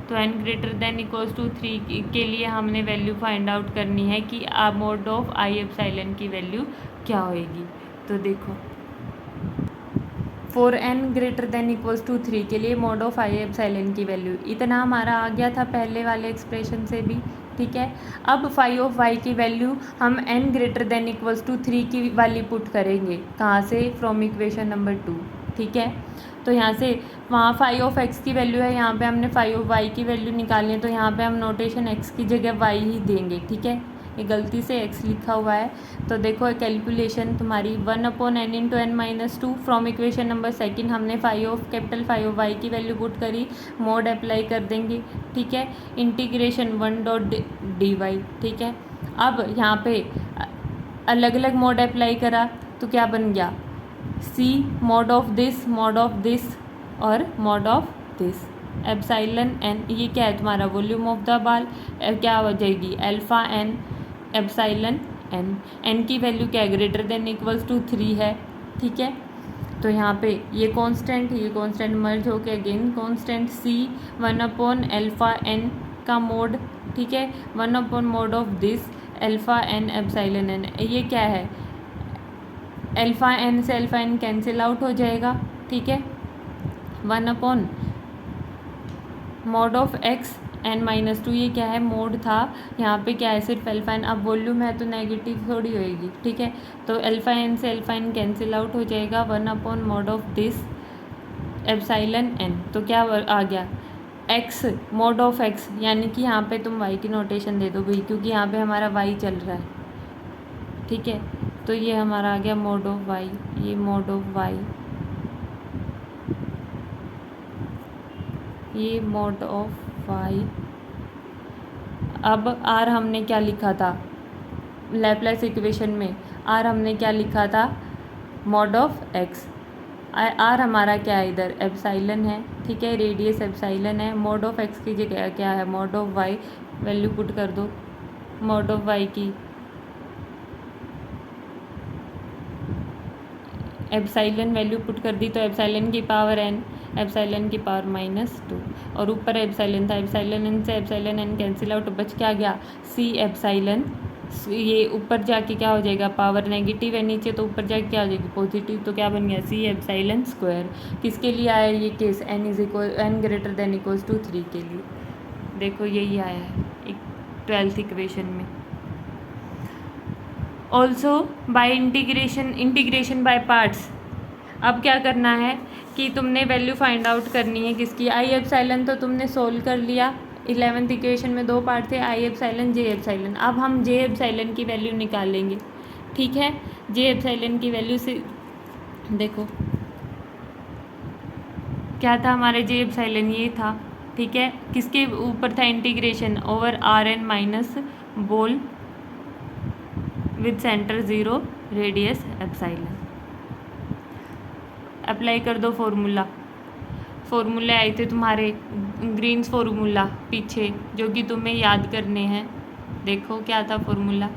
तो n greater than equals to 3 के लिए हमने वैल्यू फाइंड आउट करनी है कि मोड ऑफ आई एप्सिलॉन की वैल्यू क्या होएगी। तो देखो, for n greater than equals to 3 के लिए मोड ऑफ आई एप्सिलॉन की वैल्यू इतना हमारा आ गया था पहले वाले एक्सप्रेशन से भी। ठीक है, अब फाई ऑफ वाई की वैल्यू हम n greater than equals to 3 की वाली पुट करेंगे, कहाँ से, फ्रॉम इक्वेशन नंबर 2। ठीक है, तो यहाँ से वहाँ फाई ऑफ एक्स की वैल्यू है, यहाँ पे हमने फाई ऑफ वाई की वैल्यू निकालनी है, तो यहाँ पे हम नोटेशन एक्स की जगह वाई ही देंगे। ठीक है, ये गलती से x लिखा हुआ है, तो देखो कैलकुलेशन तुम्हारी 1/n into n minus 2, from equation number second हमने कैपिटल फाई ऑफ वाई की वैल्यू पुट करी, मोड अप्लाई कर देंगे। ठीक है, इंटीग्रेशन 1.dy। ठीक है, अब यहाँ पे अलग अलग मोड अप्लाई करा तो क्या बन गया, c मोड ऑफ दिस और mode of this epsilon n। ये क्या है तुम्हारा, वॉल्यूम ऑफ द बॉल, क्या हो जाएगी, अल्फा n एप्सिलॉन n की वैल्यू क्या है, ग्रेटर देन इक्वल्स टू 3 है। ठीक है, तो यहाँ पे ये कांस्टेंट मर्ज होके अगेन कांस्टेंट c 1/अल्फा n का मोड। ठीक है, 1/मोड of this alpha n epsilon n। ये क्या है, अल्फा n से अल्फा n कैंसिल आउट हो जाएगा। ठीक है, 1/मोड ऑफ x n माइनस 2, ये क्या है, मोड था, यहाँ पे क्या है, सिर्फ अल्फा एन। अब वॉल्यूम है तो नेगेटिव थोड़ी होएगी। ठीक है, तो अल्फा एन से अल्फा एन कैंसिल आउट हो जाएगा, 1/मोड ऑफ दिस एप्सिलॉन n। तो क्या आ गया, x मोड ऑफ x, यानी कि यहाँ पे तुम y की नोटेशन दे दो भाई, क्योंकि यहाँ पे हमारा y चल रहा है। ठीक है, तो ये हमारा आ गया मोड ऑफ y, ये मोड ऑफ y, ये मोड ऑफ y। अब r हमने क्या लिखा था लैप्लेस इक्वेशन में, r हमने क्या लिखा था, मोड ऑफ x। r हमारा क्या है, इधर एप्सिलॉन है। ठीक है, रेडियस एप्सिलॉन है, मोड ऑफ x की जगह क्या है, mod of y। Value put कर दो मोड ऑफ y की, एप्साइलन वैल्यू पुट कर दी, तो एप्साइलन की पावर n, एप्साइलन की पावर -2, और ऊपर एप्साइलन था, एप्साइलन n से एप्साइलन n कैंसिल आउट, बच क्या गया c एप्साइलन। ये ऊपर जाके क्या हो जाएगा, पावर नेगेटिव है नीचे, तो ऊपर जाके क्या हो जाएगी पॉजिटिव, तो क्या बन गया c एप्साइलन स्क्वायर। किसके लिए आया ये case, n greater than equals to 3 के लिए। देखो यही आया है 12th इक्वेशन में। Also bye integration by parts. अब क्या करना है कि तुमने वैल्यू फाइंड आउट करनी है किसकी, आई एप्साइलन तो तुमने सोल्व कर लिया। 11th इक्वेशन में 2 पार्ट थे, आई एप्साइलन जे एप्साइलन। अब हम जे एप्साइलन की वैल्यू निकालेंगे, ठीक है। जे एप्साइलन की वैल्यू से देखो क्या था हमारे जे एप्साइलन, ये था, ठीक है। किसके ऊपर था, इंटीग्रेशन ओवर Rn माइनस बोल with centre 0 radius epsilon. Apply कर दो फॉर्मूले आए थे तुम्हारे ग्रीन्स फार्मूला पीछे, जो कि तुम्हें याद करने हैं। देखो क्या था फॉर्मूला,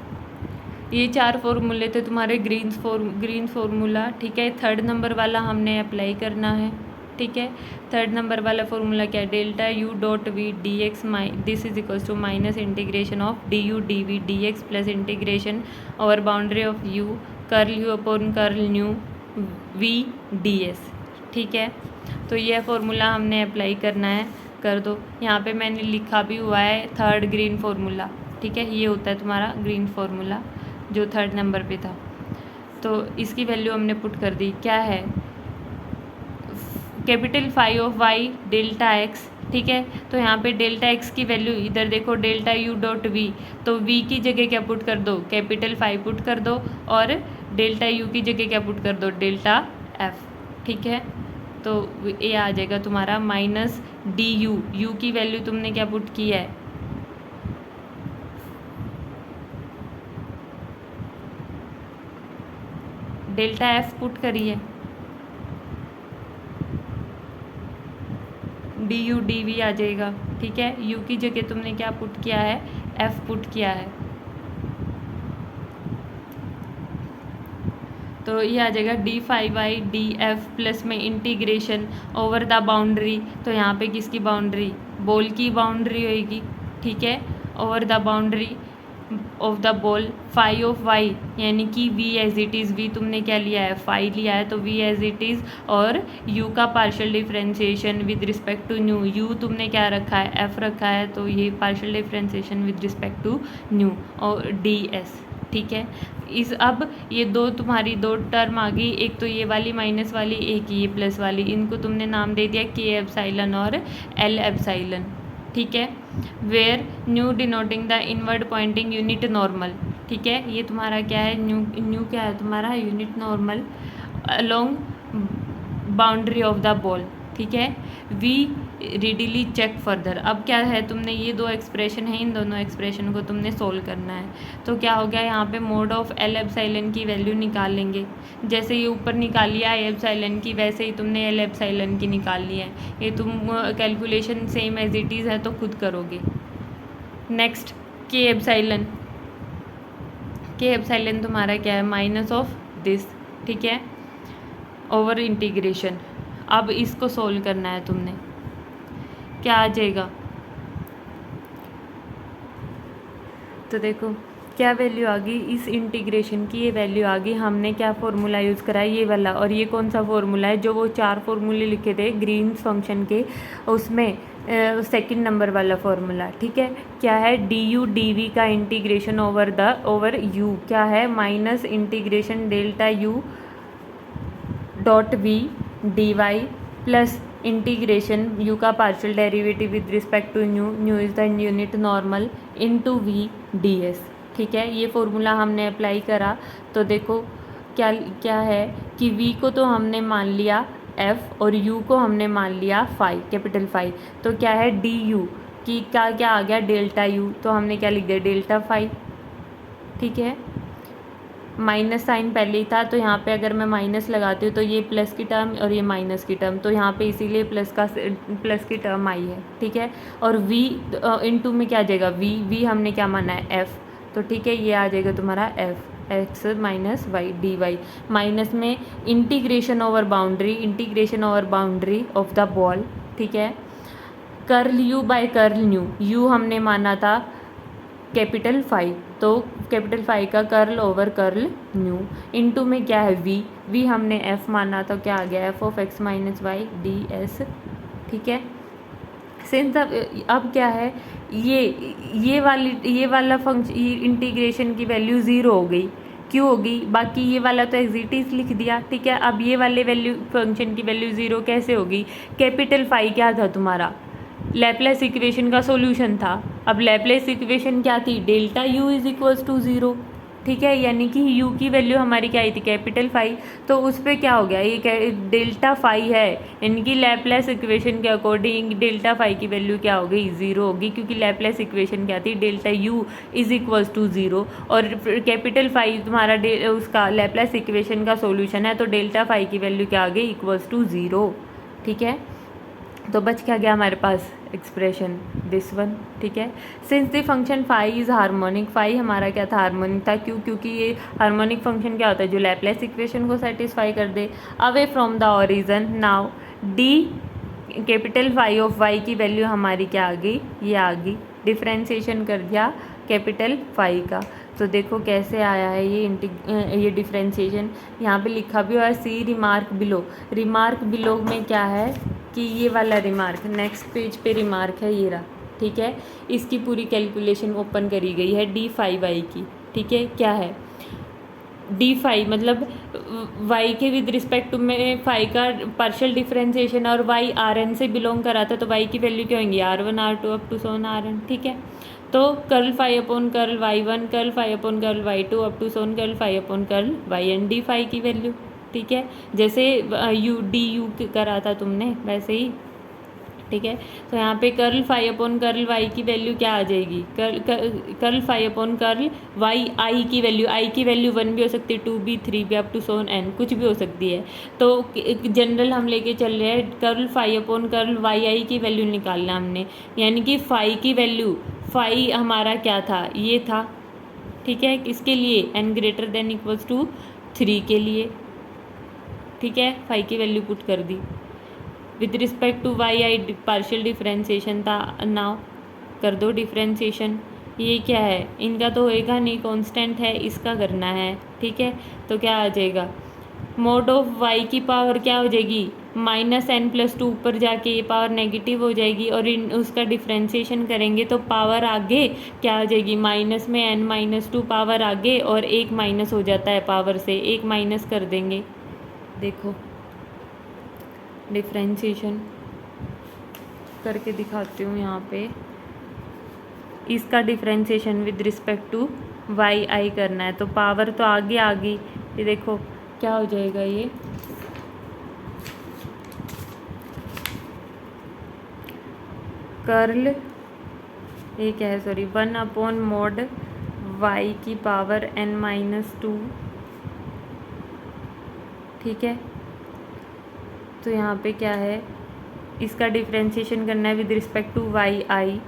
ये 4 फॉर्मूले थे तुम्हारे ग्रीन्स फार्मूला, ठीक है। 3rd नंबर वाला हमने अप्लाई करना है, ठीक है। 3rd नंबर वाला फॉर्मूला क्या है, delta u dot v d x this is equals to minus integration of d u d v d x plus integration over boundary of u curl u upon curl nu d D S, ठीक है। तो यह formula हमने apply करना है, कर दो। यहाँ पे मैंने लिखा भी हुआ है 3rd ग्रीन फार्मूला, ठीक है। ये होता है तुम्हारा ग्रीन फार्मूला जो 3rd नंबर पे था। तो इसकी वैल्यू हमने पुट कर दी, क्या है, capital phi of y delta x, ठीक है। तो यहाँ पे डेल्टा एक्स की वैल्यू इधर देखो डेल्टा यू डॉट वी, तो वी की जगह क्या पुट कर दो, कैपिटल फाई पुट कर दो, और डेल्टा यू की जगह क्या पुट कर दो, डेल्टा एफ, ठीक है। तो ये आ जाएगा तुम्हारा माइनस डी यू की वैल्यू तुमने क्या पुट की है, डेल्टा एफ पुट करी है, डी यू डी वी आ जाएगा, ठीक है। यू की जगह तुमने क्या पुट किया है, एफ पुट किया है, तो ये आ जाएगा d phi y d f plus में इंटीग्रेशन ओवर द बाउंड्री, तो यहाँ पे किसकी बाउंड्री, बॉल की बाउंड्री होएगी, ठीक है। Over the boundary of the ball phi of y, यानी कि v as it is, v तुमने क्या लिया है, फाई लिया है, तो वी एज इट इज़, और यू का partial differentiation with respect to nu, u तुमने क्या रखा है, एफ रखा है, तो ये partial differentiation with respect to nu, और डी एस, ठीक है। इस अब ये तुम्हारी 2 टर्म आ गई, एक तो ये वाली माइनस वाली, एक ये प्लस वाली, इनको तुमने नाम दे दिया के एप्साइलन और एल एप्साइलन, ठीक है। Where nu denoting the inward pointing unit normal, ठीक है। ये तुम्हारा क्या है, न्यू क्या है तुम्हारा, unit normal along boundary of the ball, ठीक है। We readily check further. अब क्या है, तुमने ये 2 एक्सप्रेशन है, इन दोनों एक्सप्रेशन को तुमने सोल्व करना है। तो क्या हो गया, यहाँ पे मोड ऑफ एल एप्साइलन की वैल्यू निकाल लेंगे, जैसे ये ऊपर निकाली है आई एप्साइलन की, वैसे ही तुमने एल एप्साइलन की निकालनी है। ये तुम calculation same as it is है तो खुद करोगे। नेक्स्ट के एप्साइलन तुम्हारा क्या है, माइनस ऑफ दिस, ठीक है, ओवर इंटीग्रेशन। अब इसको सोल्व करना है तुमने, क्या आ जाएगा, तो देखो क्या वैल्यू आ गई इस इंटीग्रेशन की, ये वैल्यू आ गई। हमने क्या फॉर्मूला यूज़ करा है, ये वाला, और ये कौन सा फॉर्मूला है, जो वो 4 फॉर्मूले लिखे थे ग्रीन्स फंक्शन के, उसमें 2nd नंबर वाला फॉर्मूला, ठीक है। क्या है, डी यू डी वी का इंटीग्रेशन ओवर यू क्या है, minus integration delta u dot v d y plus integration u का partial derivative with respect to nu is the unit normal into v D S, ठीक है। ये formula हमने apply करा, तो देखो क्या है कि v को तो हमने मान लिया f और u को हमने मान लिया फाई, कैपिटल फाई, तो क्या है डी यू की क्या आ गया, डेल्टा u, तो हमने क्या लिख दिया, डेल्टा फाई, ठीक है। माइनस साइन पहले ही था, तो यहाँ पे अगर मैं माइनस लगाती हूँ तो ये प्लस की टर्म और ये माइनस की टर्म, तो यहाँ पे इसीलिए प्लस की टर्म आई है, ठीक है। और v इनटू में क्या आ जाएगा, v हमने क्या माना है f, तो ठीक है, ये आ जाएगा तुम्हारा f, x minus Y d y, minus में integration over boundary of the ball, ठीक है। Curl u by curl nu, u हमने माना था कैपिटल फाई, तो कैपिटल फाई का curl over curl nu, into में क्या है वी हमने एफ माना, तो क्या आ गया f of x minus Y D S, ठीक है। सिंस अब क्या है, ये वाला फंक्शन इंटीग्रेशन की वैल्यू ज़ीरो हो गई, क्यों होगी, बाकी ये वाला तो एग्जिटिव लिख दिया, ठीक है। अब ये वाले वैल्यू फंक्शन की वैल्यू ज़ीरो कैसे होगी, कैपिटल फाई क्या था तुम्हारा, लैप्लेस इक्वेशन का सॉल्यूशन था। अब लैप्लेस इक्वेशन क्या थी, delta you is equals to zero, ठीक है, यानी कि यू की वैल्यू हमारी क्या आई थी कैपिटल फाई, तो उस पर क्या हो गया, ये डेल्टा फाई है, यानी कि लैप्लेस इक्वेशन के अकॉर्डिंग डेल्टा फाई की वैल्यू क्या हो गई, ज़ीरो होगी, क्योंकि लैप्लेस इक्वेशन क्या थी, delta you is equals to zero, और कैपिटल फाई तुम्हारा उसका लैप्लेस इक्वेशन का सोल्यूशन है, तो डेल्टा फाई की वैल्यू क्या आ गई, इक्वल्स टू ज़ीरो, ठीक है। तो बच क्या गया हमारे पास एक्सप्रेशन दिस वन, ठीक है। Since the function phi is harmonic, phi हमारा क्या था, हार्मोनिक था, क्योंकि ये हार्मोनिक फंक्शन क्या होता है, जो लैप्लेस इक्वेशन को सेटिस्फाई कर दे। Away from the origin, now d capital phi of y की वैल्यू हमारी क्या आ गई, ये आ गई, डिफ्रेंशिएशन कर दिया कैपिटल फाई का, तो देखो कैसे आया है ये डिफ्रेंशिएशन, यहाँ पे लिखा भी हुआ है सी रिमार्क बिलो में क्या है कि ये वाला रिमार्क नेक्स्ट पेज पे रिमार्क है, ये रहा, ठीक है। इसकी पूरी कैलकुलेशन ओपन करी गई है डी फाई वाई की, ठीक है। क्या है डी फाई, मतलब वाई के विद रिस्पेक्ट टू में फाई का पार्शियल डिफरेंशिएशन, और वाई आर एन से बिलोंग करा था, तो वाई की वैल्यू क्या होंगी, R1 R2 up to Son RN, ठीक है। तो curl phi upon curl Y1, curl phi upon curl Y2 up to so on curl phi upon curl YN, d phi की वैल्यू, ठीक है, जैसे यू करा था तुमने वैसे ही, ठीक है। तो यहाँ पे curl phi upon curl y की वैल्यू क्या आ जाएगी, curl phi upon curl y i की वैल्यू 1 भी हो सकती है, 2 भी, 3 भी, अप टू सोन n कुछ भी हो सकती है। तो जनरल हम लेके चल रहे हैं curl phi upon curl y i की वैल्यू निकालना हमने, यानी कि फाई की वैल्यू, फाई हमारा क्या था, ये था, ठीक है, इसके लिए n greater than equals to 3 के लिए, ठीक है। फाई की वैल्यू पुट कर दी, with respect to y i partial differentiation था, नाउ कर दो डिफरेंशिएशन, ये क्या है, इनका तो होएगा नहीं, कांस्टेंट है, इसका करना है, ठीक है। तो क्या आ जाएगा, मोड ऑफ वाई की पावर क्या हो जाएगी, -n+2, ऊपर जाके ये पावर नेगेटिव हो जाएगी, और उसका डिफरेंशिएशन करेंगे तो पावर आगे क्या आ जाएगी, माइनस में n-2 पावर आगे, और एक माइनस हो जाता है पावर से, एक माइनस कर देंगे, देखो डिफरेंशिएशन करके दिखाती हूँ यहाँ पे, इसका differentiation with respect to y i करना है, तो पावर तो आगे आ गई, ये देखो क्या हो जाएगा, ये कर्ल, ये क्या है, सॉरी, 1 अपॉन मोड वाई की पावर n-2, ठीक है। तो यहाँ पे क्या है, इसका डिफरेंशिएशन करना है विद रिस्पेक्ट टू वाई आई,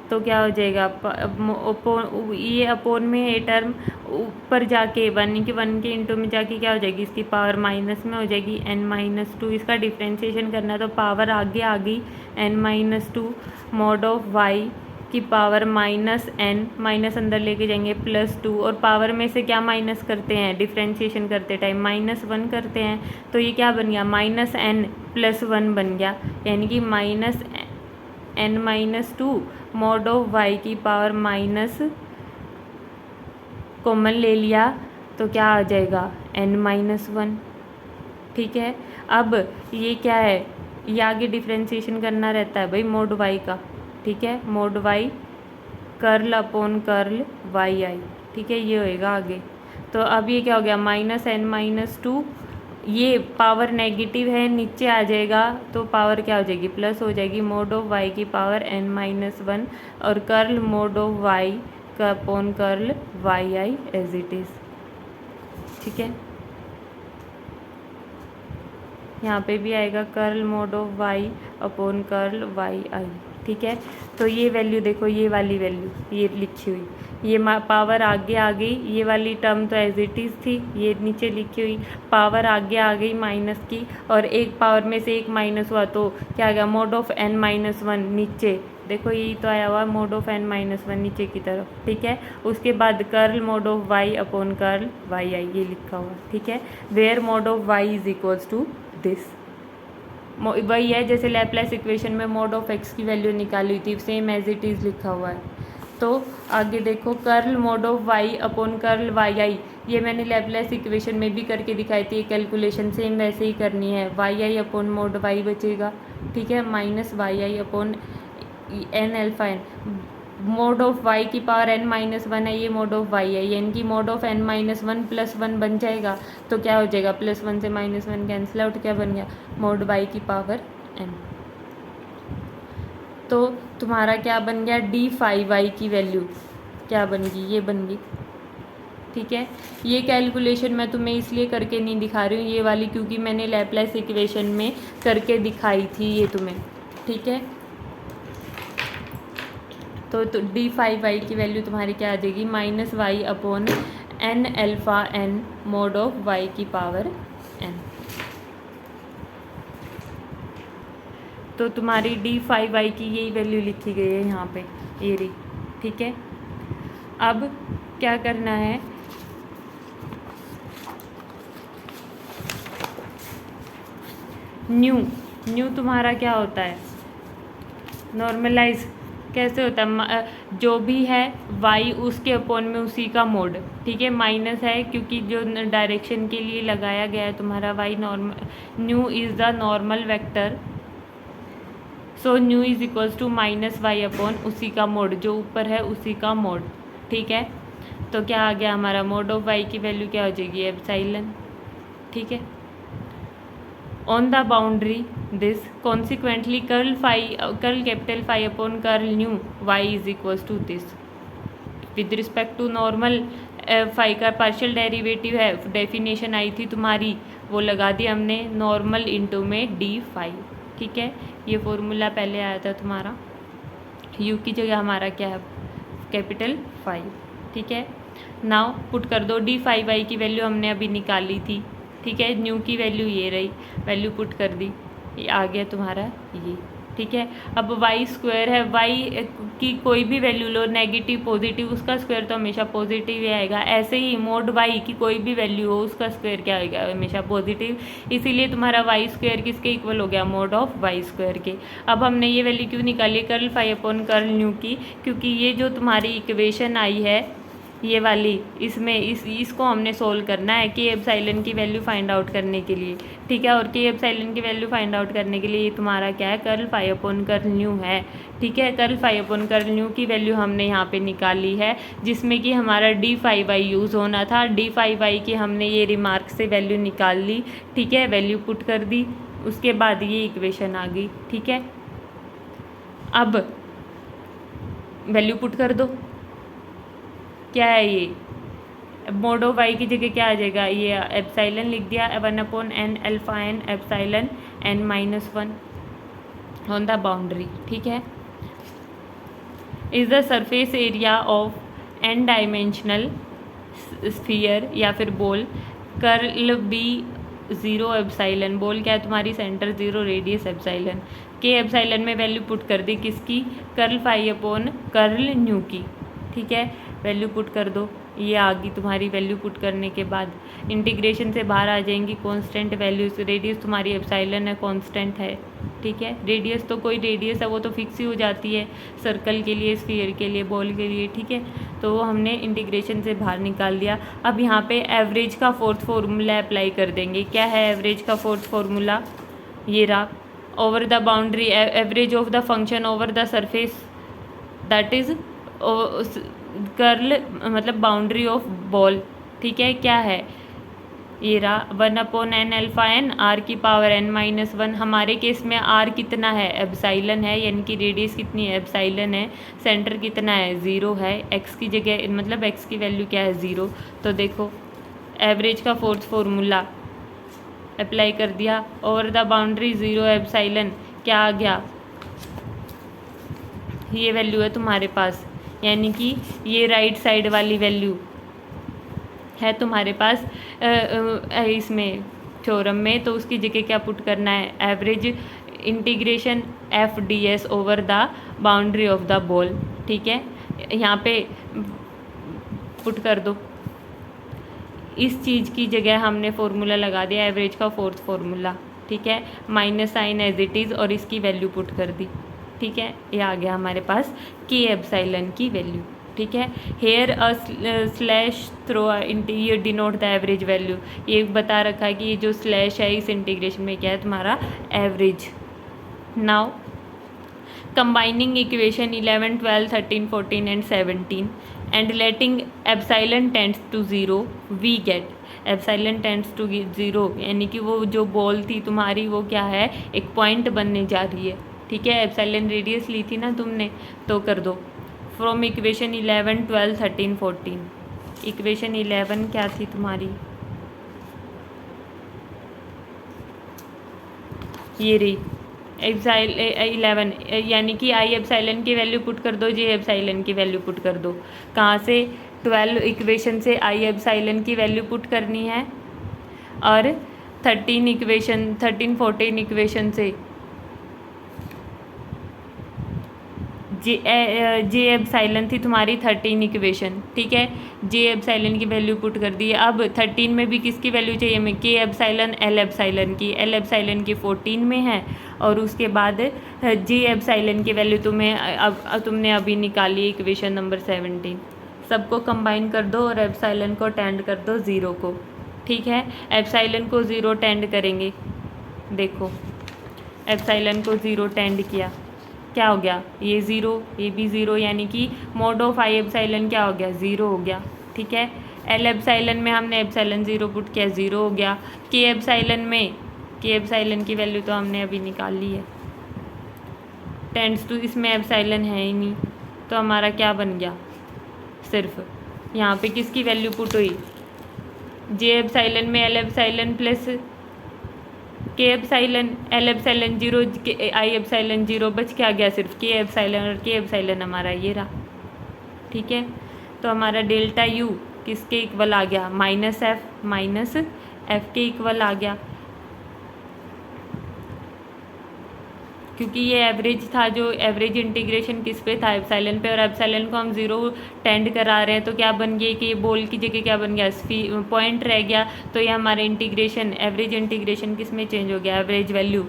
तो क्या हो जाएगा, ये अपोन में ये टर्म ऊपर जाके 1 के इंटू में जाके क्या हो जाएगी, इसकी पावर माइनस में हो जाएगी n-2, इसका डिफरेंशिएशन करना है, तो पावर आगे आ गई n-2 मोड ऑफ वाई की पावर -n, माइनस अंदर लेके जाएंगे +2, और पावर में से क्या माइनस करते हैं, डिफरेंशिएशन करते टाइम -1 करते हैं, तो ये क्या बन गया, -n+1 बन गया, यानी कि -n-2 मोड ऑफ वाई की पावर माइनस कॉमन ले लिया, तो क्या आ जाएगा n-1, ठीक है। अब ये क्या है, ये आगे डिफरेंशिएशन करना रहता है भाई मोड वाई का, ठीक है, mod y curl upon curl y i, ठीक है, ये होएगा आगे। तो अब ये क्या हो गया, -n-2, ये पावर नेगेटिव है, नीचे आ जाएगा, तो पावर क्या हो जाएगी, प्लस हो जाएगी, मोड ऑफ वाई की पावर n-1, और कर्ल मोड ऑफ वाई का upon curl y i as it is, ठीक है। यहाँ पे भी आएगा curl mod of y upon curl y i, ठीक है। तो ये वैल्यू देखो, ये वाली वैल्यू ये लिखी हुई, ये पावर आगे आ गई, ये वाली टर्म तो एज इट इज़ थी, ये नीचे लिखी हुई पावर आगे आ गई माइनस की, और एक पावर में से एक माइनस हुआ तो क्या आ गया मोड ऑफ n-1 नीचे, देखो यही तो आया हुआ मोड ऑफ n-1 नीचे की तरफ, ठीक है। उसके बाद curl mod of y upon curl y i, ये लिखा हुआ, ठीक है। Where mod of y is equals to this, वही है जैसे लैप्लेस इक्वेशन में मोड ऑफ x की वैल्यू निकाली थी, सेम एज इट इज़ लिखा हुआ है। तो आगे देखो curl mod of y upon curl y i, ये मैंने लैप्लेस इक्वेशन में भी करके दिखाई थी, कैलकुलेशन सेम वैसे ही करनी है। Y i upon mod y बचेगा, ठीक है, minus y i upon n alpha n, mod of y की पावर n-1 है, ये मोड ऑफ y है, यानी कि मोड ऑफ n-1 प्लस 1 बन जाएगा, तो क्या हो जाएगा प्लस 1 से -1 कैंसिल आउट, क्या बन गया मोड y की पावर n। तो तुम्हारा क्या बन गया d5y की वैल्यू क्या बन गई, ये बन गई, ठीक है। ये कैलकुलेशन मैं तुम्हें इसलिए करके नहीं दिखा रही हूँ ये वाली, क्योंकि मैंने लैप्लेस इक्वेशन में करके दिखाई थी ये तुम्हें, ठीक है। तो d5y की वैल्यू तुम्हारी क्या आ जाएगी minus y upon n alpha n mod of y की पावर n। तो तुम्हारी d5y की यही वैल्यू लिखी गई है यहाँ पे, ये रही, ठीक है। अब क्या करना है, न्यू तुम्हारा क्या होता है, नॉर्मलाइज कैसे होता है, जो भी है y उसके अपॉन में उसी का मोड, ठीक है। माइनस है क्योंकि जो डायरेक्शन के लिए लगाया गया है तुम्हारा y normal, nu is the normal vector, so nu is equals to minus y upon उसी का मोड, जो ऊपर है उसी का मोड, ठीक है। तो क्या आ गया हमारा मोड ऑफ वाई की वैल्यू क्या हो जाएगी एप्सिलॉन, ठीक है। On the boundary this consequently curl capital phi upon curl nu y is equals to this, with respect to normal phi का पार्शियल डेरिवेटिव है, डेफिनेशन आई थी तुम्हारी वो लगा दी हमने, नॉर्मल इंटू में d5, ठीक है। ये फॉर्मूला पहले आया था तुम्हारा, u की जगह हमारा क्या है कैपिटल 5, ठीक है। नाउ पुट कर दो, d5y की वैल्यू हमने अभी निकाली थी, ठीक है। न्यू की वैल्यू ये रही, वैल्यू पुट कर दी, ये आ गया तुम्हारा ये, ठीक है। अब वाई स्क्वायर है, वाई की कोई भी वैल्यू लो, नेगेटिव पॉजिटिव, उसका स्क्वायर तो हमेशा पॉजिटिव ही आएगा। ऐसे ही मोड वाई की कोई भी वैल्यू हो उसका स्क्वायर क्या आएगा हमेशा पॉजिटिव, इसीलिए तुम्हारा वाई स्क्वायर किसके इक्वल हो गया मोड ऑफ वाई स्क्वायर के। अब हमने ये वैल्यू क्यों निकाली curl phi upon curl nu की, क्योंकि ये जो तुम्हारी इक्वेशन आई है ये वाली, इसमें इसको हमने सोल्व करना है कि एप्सिलॉन की वैल्यू फाइंड आउट करने के लिए, ठीक है। और कि एप्सिलॉन की वैल्यू फाइंड आउट करने के लिए ये तुम्हारा क्या है curl phi upon curl nu है, ठीक है। Curl phi upon curl nu की वैल्यू हमने यहाँ पे निकाली है, जिसमें कि हमारा d5y यूज़ होना था। d5y की हमने ये रिमार्क से वैल्यू निकाल ली, ठीक है, वैल्यू पुट कर दी, उसके बाद ये इक्वेशन आ गई, ठीक है। अब वैल्यू पुट कर दो, क्या है ये मोड ऑफ वाई की जगह क्या आ जाएगा, ये एप्सिलॉन लिख दिया, 1 upon n alpha n epsilon n-1 on the boundary, ठीक है। Is the surface area of n dimensional sphere या फिर ball, curl B 0 epsilon, ball क्या है तुम्हारी सेंटर 0, रेडियस एप्सिलॉन के, एप्सिलॉन में वैल्यू पुट कर दी किसकी curl phi upon curl nu की, ठीक है। वैल्यू पुट कर दो, ये आ गई तुम्हारी, वैल्यू पुट करने के बाद इंटीग्रेशन से बाहर आ जाएंगी कांस्टेंट वैल्यूज, रेडियस तुम्हारी एप्सिलॉन है कांस्टेंट है, ठीक है। रेडियस तो कोई रेडियस है वो तो फिक्स ही हो जाती है सर्कल के लिए, स्फीयर के लिए, बॉल के लिए, ठीक है। तो वो हमने इंटीग्रेशन से बाहर निकाल दिया। अब यहाँ पे एवरेज का फोर्थ फार्मूला अप्लाई कर देंगे। क्या है एवरेज का फोर्थ फार्मूला, ये रहा, over the boundary average of the function over the surface that is curl मतलब बाउंड्री ऑफ बॉल, ठीक है। क्या है ये रहा 1 upon n alpha n r की पावर n-1, हमारे केस में r कितना है एप्सिलॉन है, यानी कि रेडियस कितनी है एप्सिलॉन है, सेंटर कितना है 0 है, x की जगह मतलब x की वैल्यू क्या है 0। तो देखो एवरेज का फोर्थ फार्मूला अप्लाई कर दिया, ओवर द बाउंड्री 0 एप्सिलॉन क्या आ गया, ये वैल्यू है तुम्हारे पास, यानी कि ये राइट साइड वाली वैल्यू है तुम्हारे पास इसमें थ्योरम में, तो उसकी जगह क्या पुट करना है, average integration f D S over the boundary of the ball. ठीक है, यहाँ पे पुट कर दो। इस चीज़ की जगह हमने फॉर्मूला लगा दिया एवरेज का, फोर्थ फॉर्मूला। ठीक है, minus sign as it is और इसकी वैल्यू पुट कर दी। ठीक है, ये आ गया हमारे पास के एप्सिलॉन की वैल्यू। ठीक है, हेयर अ स्लैश थ्रो ये डिनोट द एवरेज वैल्यू। ये बता रखा है कि ये जो स्लैश है इस इंटीग्रेशन में क्या है, तुम्हारा average. Now combining equation 11, 12, 13, 14 and 17 and letting epsilon tends to 0 we get epsilon tends to 0 यानी कि वो जो बॉल थी तुम्हारी वो क्या है, एक पॉइंट बनने जा रही है। ठीक है, एप्सिलॉन रेडियस ली थी ना तुमने, तो कर दो फ्रॉम इक्वेशन 11, 12, 13, 14। इक्वेशन 11 क्या थी तुम्हारी, ये रही 11, यानी कि आई एप्सिलॉन की वैल्यू पुट कर दो, जे एप्सिलॉन की वैल्यू पुट कर दो। कहाँ से, 12 इक्वेशन से आई एप्सिलॉन की वैल्यू पुट करनी है और 13, 14 इक्वेशन से जे एप्सिलॉन थी तुम्हारी 13 इक्वेशन। ठीक है, जे एप्सिलॉन की वैल्यू पुट कर दी है। अब 13 में भी किसकी वैल्यू चाहिए हमें, के एप्सिलॉन एल एप्सिलॉन की। एल एप्सिलॉन की 14 में है और उसके बाद जे एप्सिलॉन की वैल्यू तुमने अभी निकाली इक्वेशन नंबर 17। सबको कंबाइन कर दो और एप्सिलॉन को टेंड कर दो 0 को। ठीक है, एप्सिलॉन को 0 टेंड करेंगे, देखो एप्सिलॉन को 0 टेंड किया, क्या हो गया, ये 0, ये भी 0, यानी कि मोड ऑफ आई एप्सिलॉन क्या हो गया, 0 हो गया। ठीक है, एल एप्सिलॉन में हमने एप्सिलॉन 0 पुट किया, 0 हो गया। के एप्सिलॉन में, के एप्सिलॉन की वैल्यू तो हमने अभी निकाल ली है, टेंड्स टू, इसमें एप्सिलॉन है ही नहीं, तो हमारा क्या बन गया, सिर्फ यहाँ पे किसकी वैल्यू पुट हुई, जे एप्सिलॉन में एल एप्सिलॉन प्लस के एप्सिलॉन, एल एप्सिलॉन 0, आई एप्सिलॉन 0, बच क्या गया सिर्फ के एप्सिलॉन, और के एप्सिलॉन हमारा ये रहा। ठीक है, तो हमारा डेल्टा यू किसके इक्वल आ गया, माइनस एफ के इक्वल आ गया, क्योंकि ये एवरेज था, जो एवरेज इंटीग्रेशन किस पे था, एप्सिलॉन पे, और एप्सिलॉन को हम 0 टेंड करा रहे हैं, तो क्या बन गया कि ये बॉल की जगह क्या बन गया, पॉइंट रह गया। तो ये हमारा इंटीग्रेशन, एवरेज इंटीग्रेशन किस में चेंज हो गया, एवरेज वैल्यू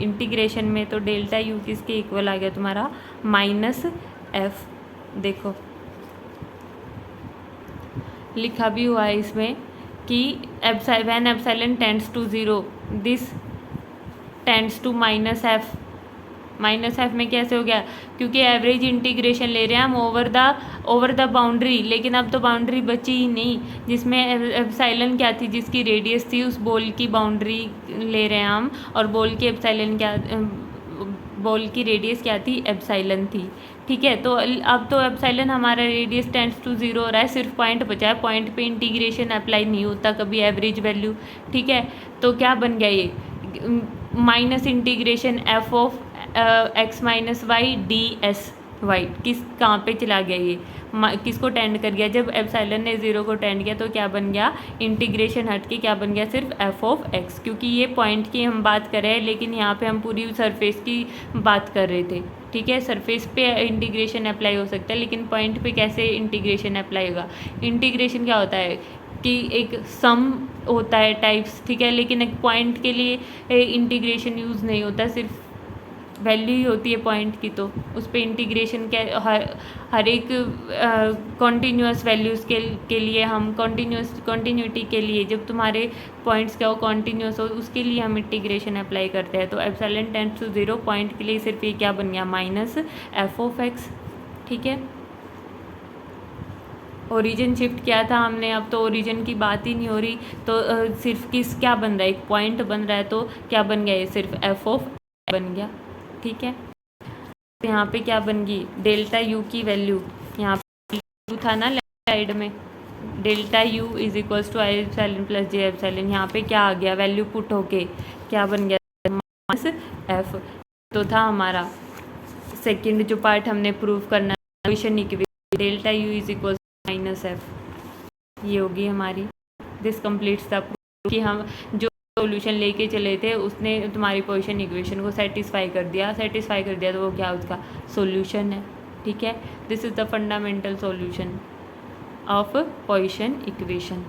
इंटीग्रेशन में। तो डेल्टा यू किसके इक्वल आ गया तुम्हारा, माइनस एफ। देखो लिखा भी हुआ है इसमें कि when epsilon tends to 0 this tends to minus F. Minus F में कैसे हो गया, क्योंकि एवरेज इंटीग्रेशन ले रहे हैं हम ओवर द बाउंड्री, लेकिन अब तो बाउंड्री बची ही नहीं, जिसमें एप्सिलॉन क्या थी, जिसकी रेडियस थी, उस बॉल की बाउंड्री ले रहे हैं हम, और बॉल की एप्सिलॉन क्या, बॉल की रेडियस क्या थी, एप्सिलॉन थी। ठीक है, तो अब तो एप्सिलॉन हमारा रेडियस टेंड्स टू 0 हो रहा है, सिर्फ पॉइंट बचा है, पॉइंट पे इंटीग्रेशन अप्लाई नहीं होता कभी एवरेज वैल्यू। ठीक है, तो क्या बन गया ये, minus integration F of x minus Y D S Y, कहाँ पे चला गया ये, किसको टेंड कर गया, जब एप्सिलॉन ने 0 को टेंड किया तो क्या बन गया, इंटीग्रेशन हट के क्या बन गया, सिर्फ एफ ऑफ एक्स। क्योंकि ये पॉइंट की हम बात कर रहे हैं, लेकिन यहाँ पे हम पूरी सरफेस की बात कर रहे थे। ठीक है, सरफेस पे इंटीग्रेशन अप्लाई हो सकता है, लेकिन पॉइंट पे कैसे इंटीग्रेशन अप्लाई होगा। इंटीग्रेशन क्या होता है कि एक सम होता है टाइप्स, ठीक है, लेकिन एक पॉइंट के लिए इंटीग्रेशन यूज़ नहीं होता, सिर्फ वैल्यू ही होती है पॉइंट की, तो उस पर इंटीग्रेशन के हर एक कॉन्टीन्यूअस वैल्यूज़ के लिए हम कॉन्टीन्यूटी के लिए, जब तुम्हारे पॉइंट्स क्या हो कॉन्टीन्यूअस हो, उसके लिए हम इंटीग्रेशन अप्लाई करते हैं। तो एप्सिलॉन टेंड्स टू 0 पॉइंट के लिए सिर्फ ये क्या बन गया, माइनस एफ ऑफ एक्स। ठीक है, ओरिजिन शिफ्ट किया था हमने, अब तो ओरिजिन की बात ही नहीं हो रही, तो सिर्फ क्या बन रहा है, एक पॉइंट बन रहा है, तो क्या बन गया, ये सिर्फ एफ ऑफ बन गया। ठीक है, तो यहाँ पे क्या बन गई, डेल्टा यू की वैल्यू, यहाँ पे यू था ना लेफ्ट साइड में, delta you is equals to I epsilon plus J epsilon, यहाँ पे क्या आ गया, वैल्यू पुट होके क्या बन गया, माइनस एफ। तो था हमारा सेकंड जो पार्ट हमने प्रूव करना position equation delta U is equal minus F, ये होगी हमारी। दिस कंप्लीट्स द प्रूफ कि हम जो सॉल्यूशन लेके चले थे उसने तुम्हारी पोजीशन इक्वेशन को सेटिस्फाई कर दिया तो वो क्या उसका सॉल्यूशन है। ठीक है, this is the fundamental solution of position equation.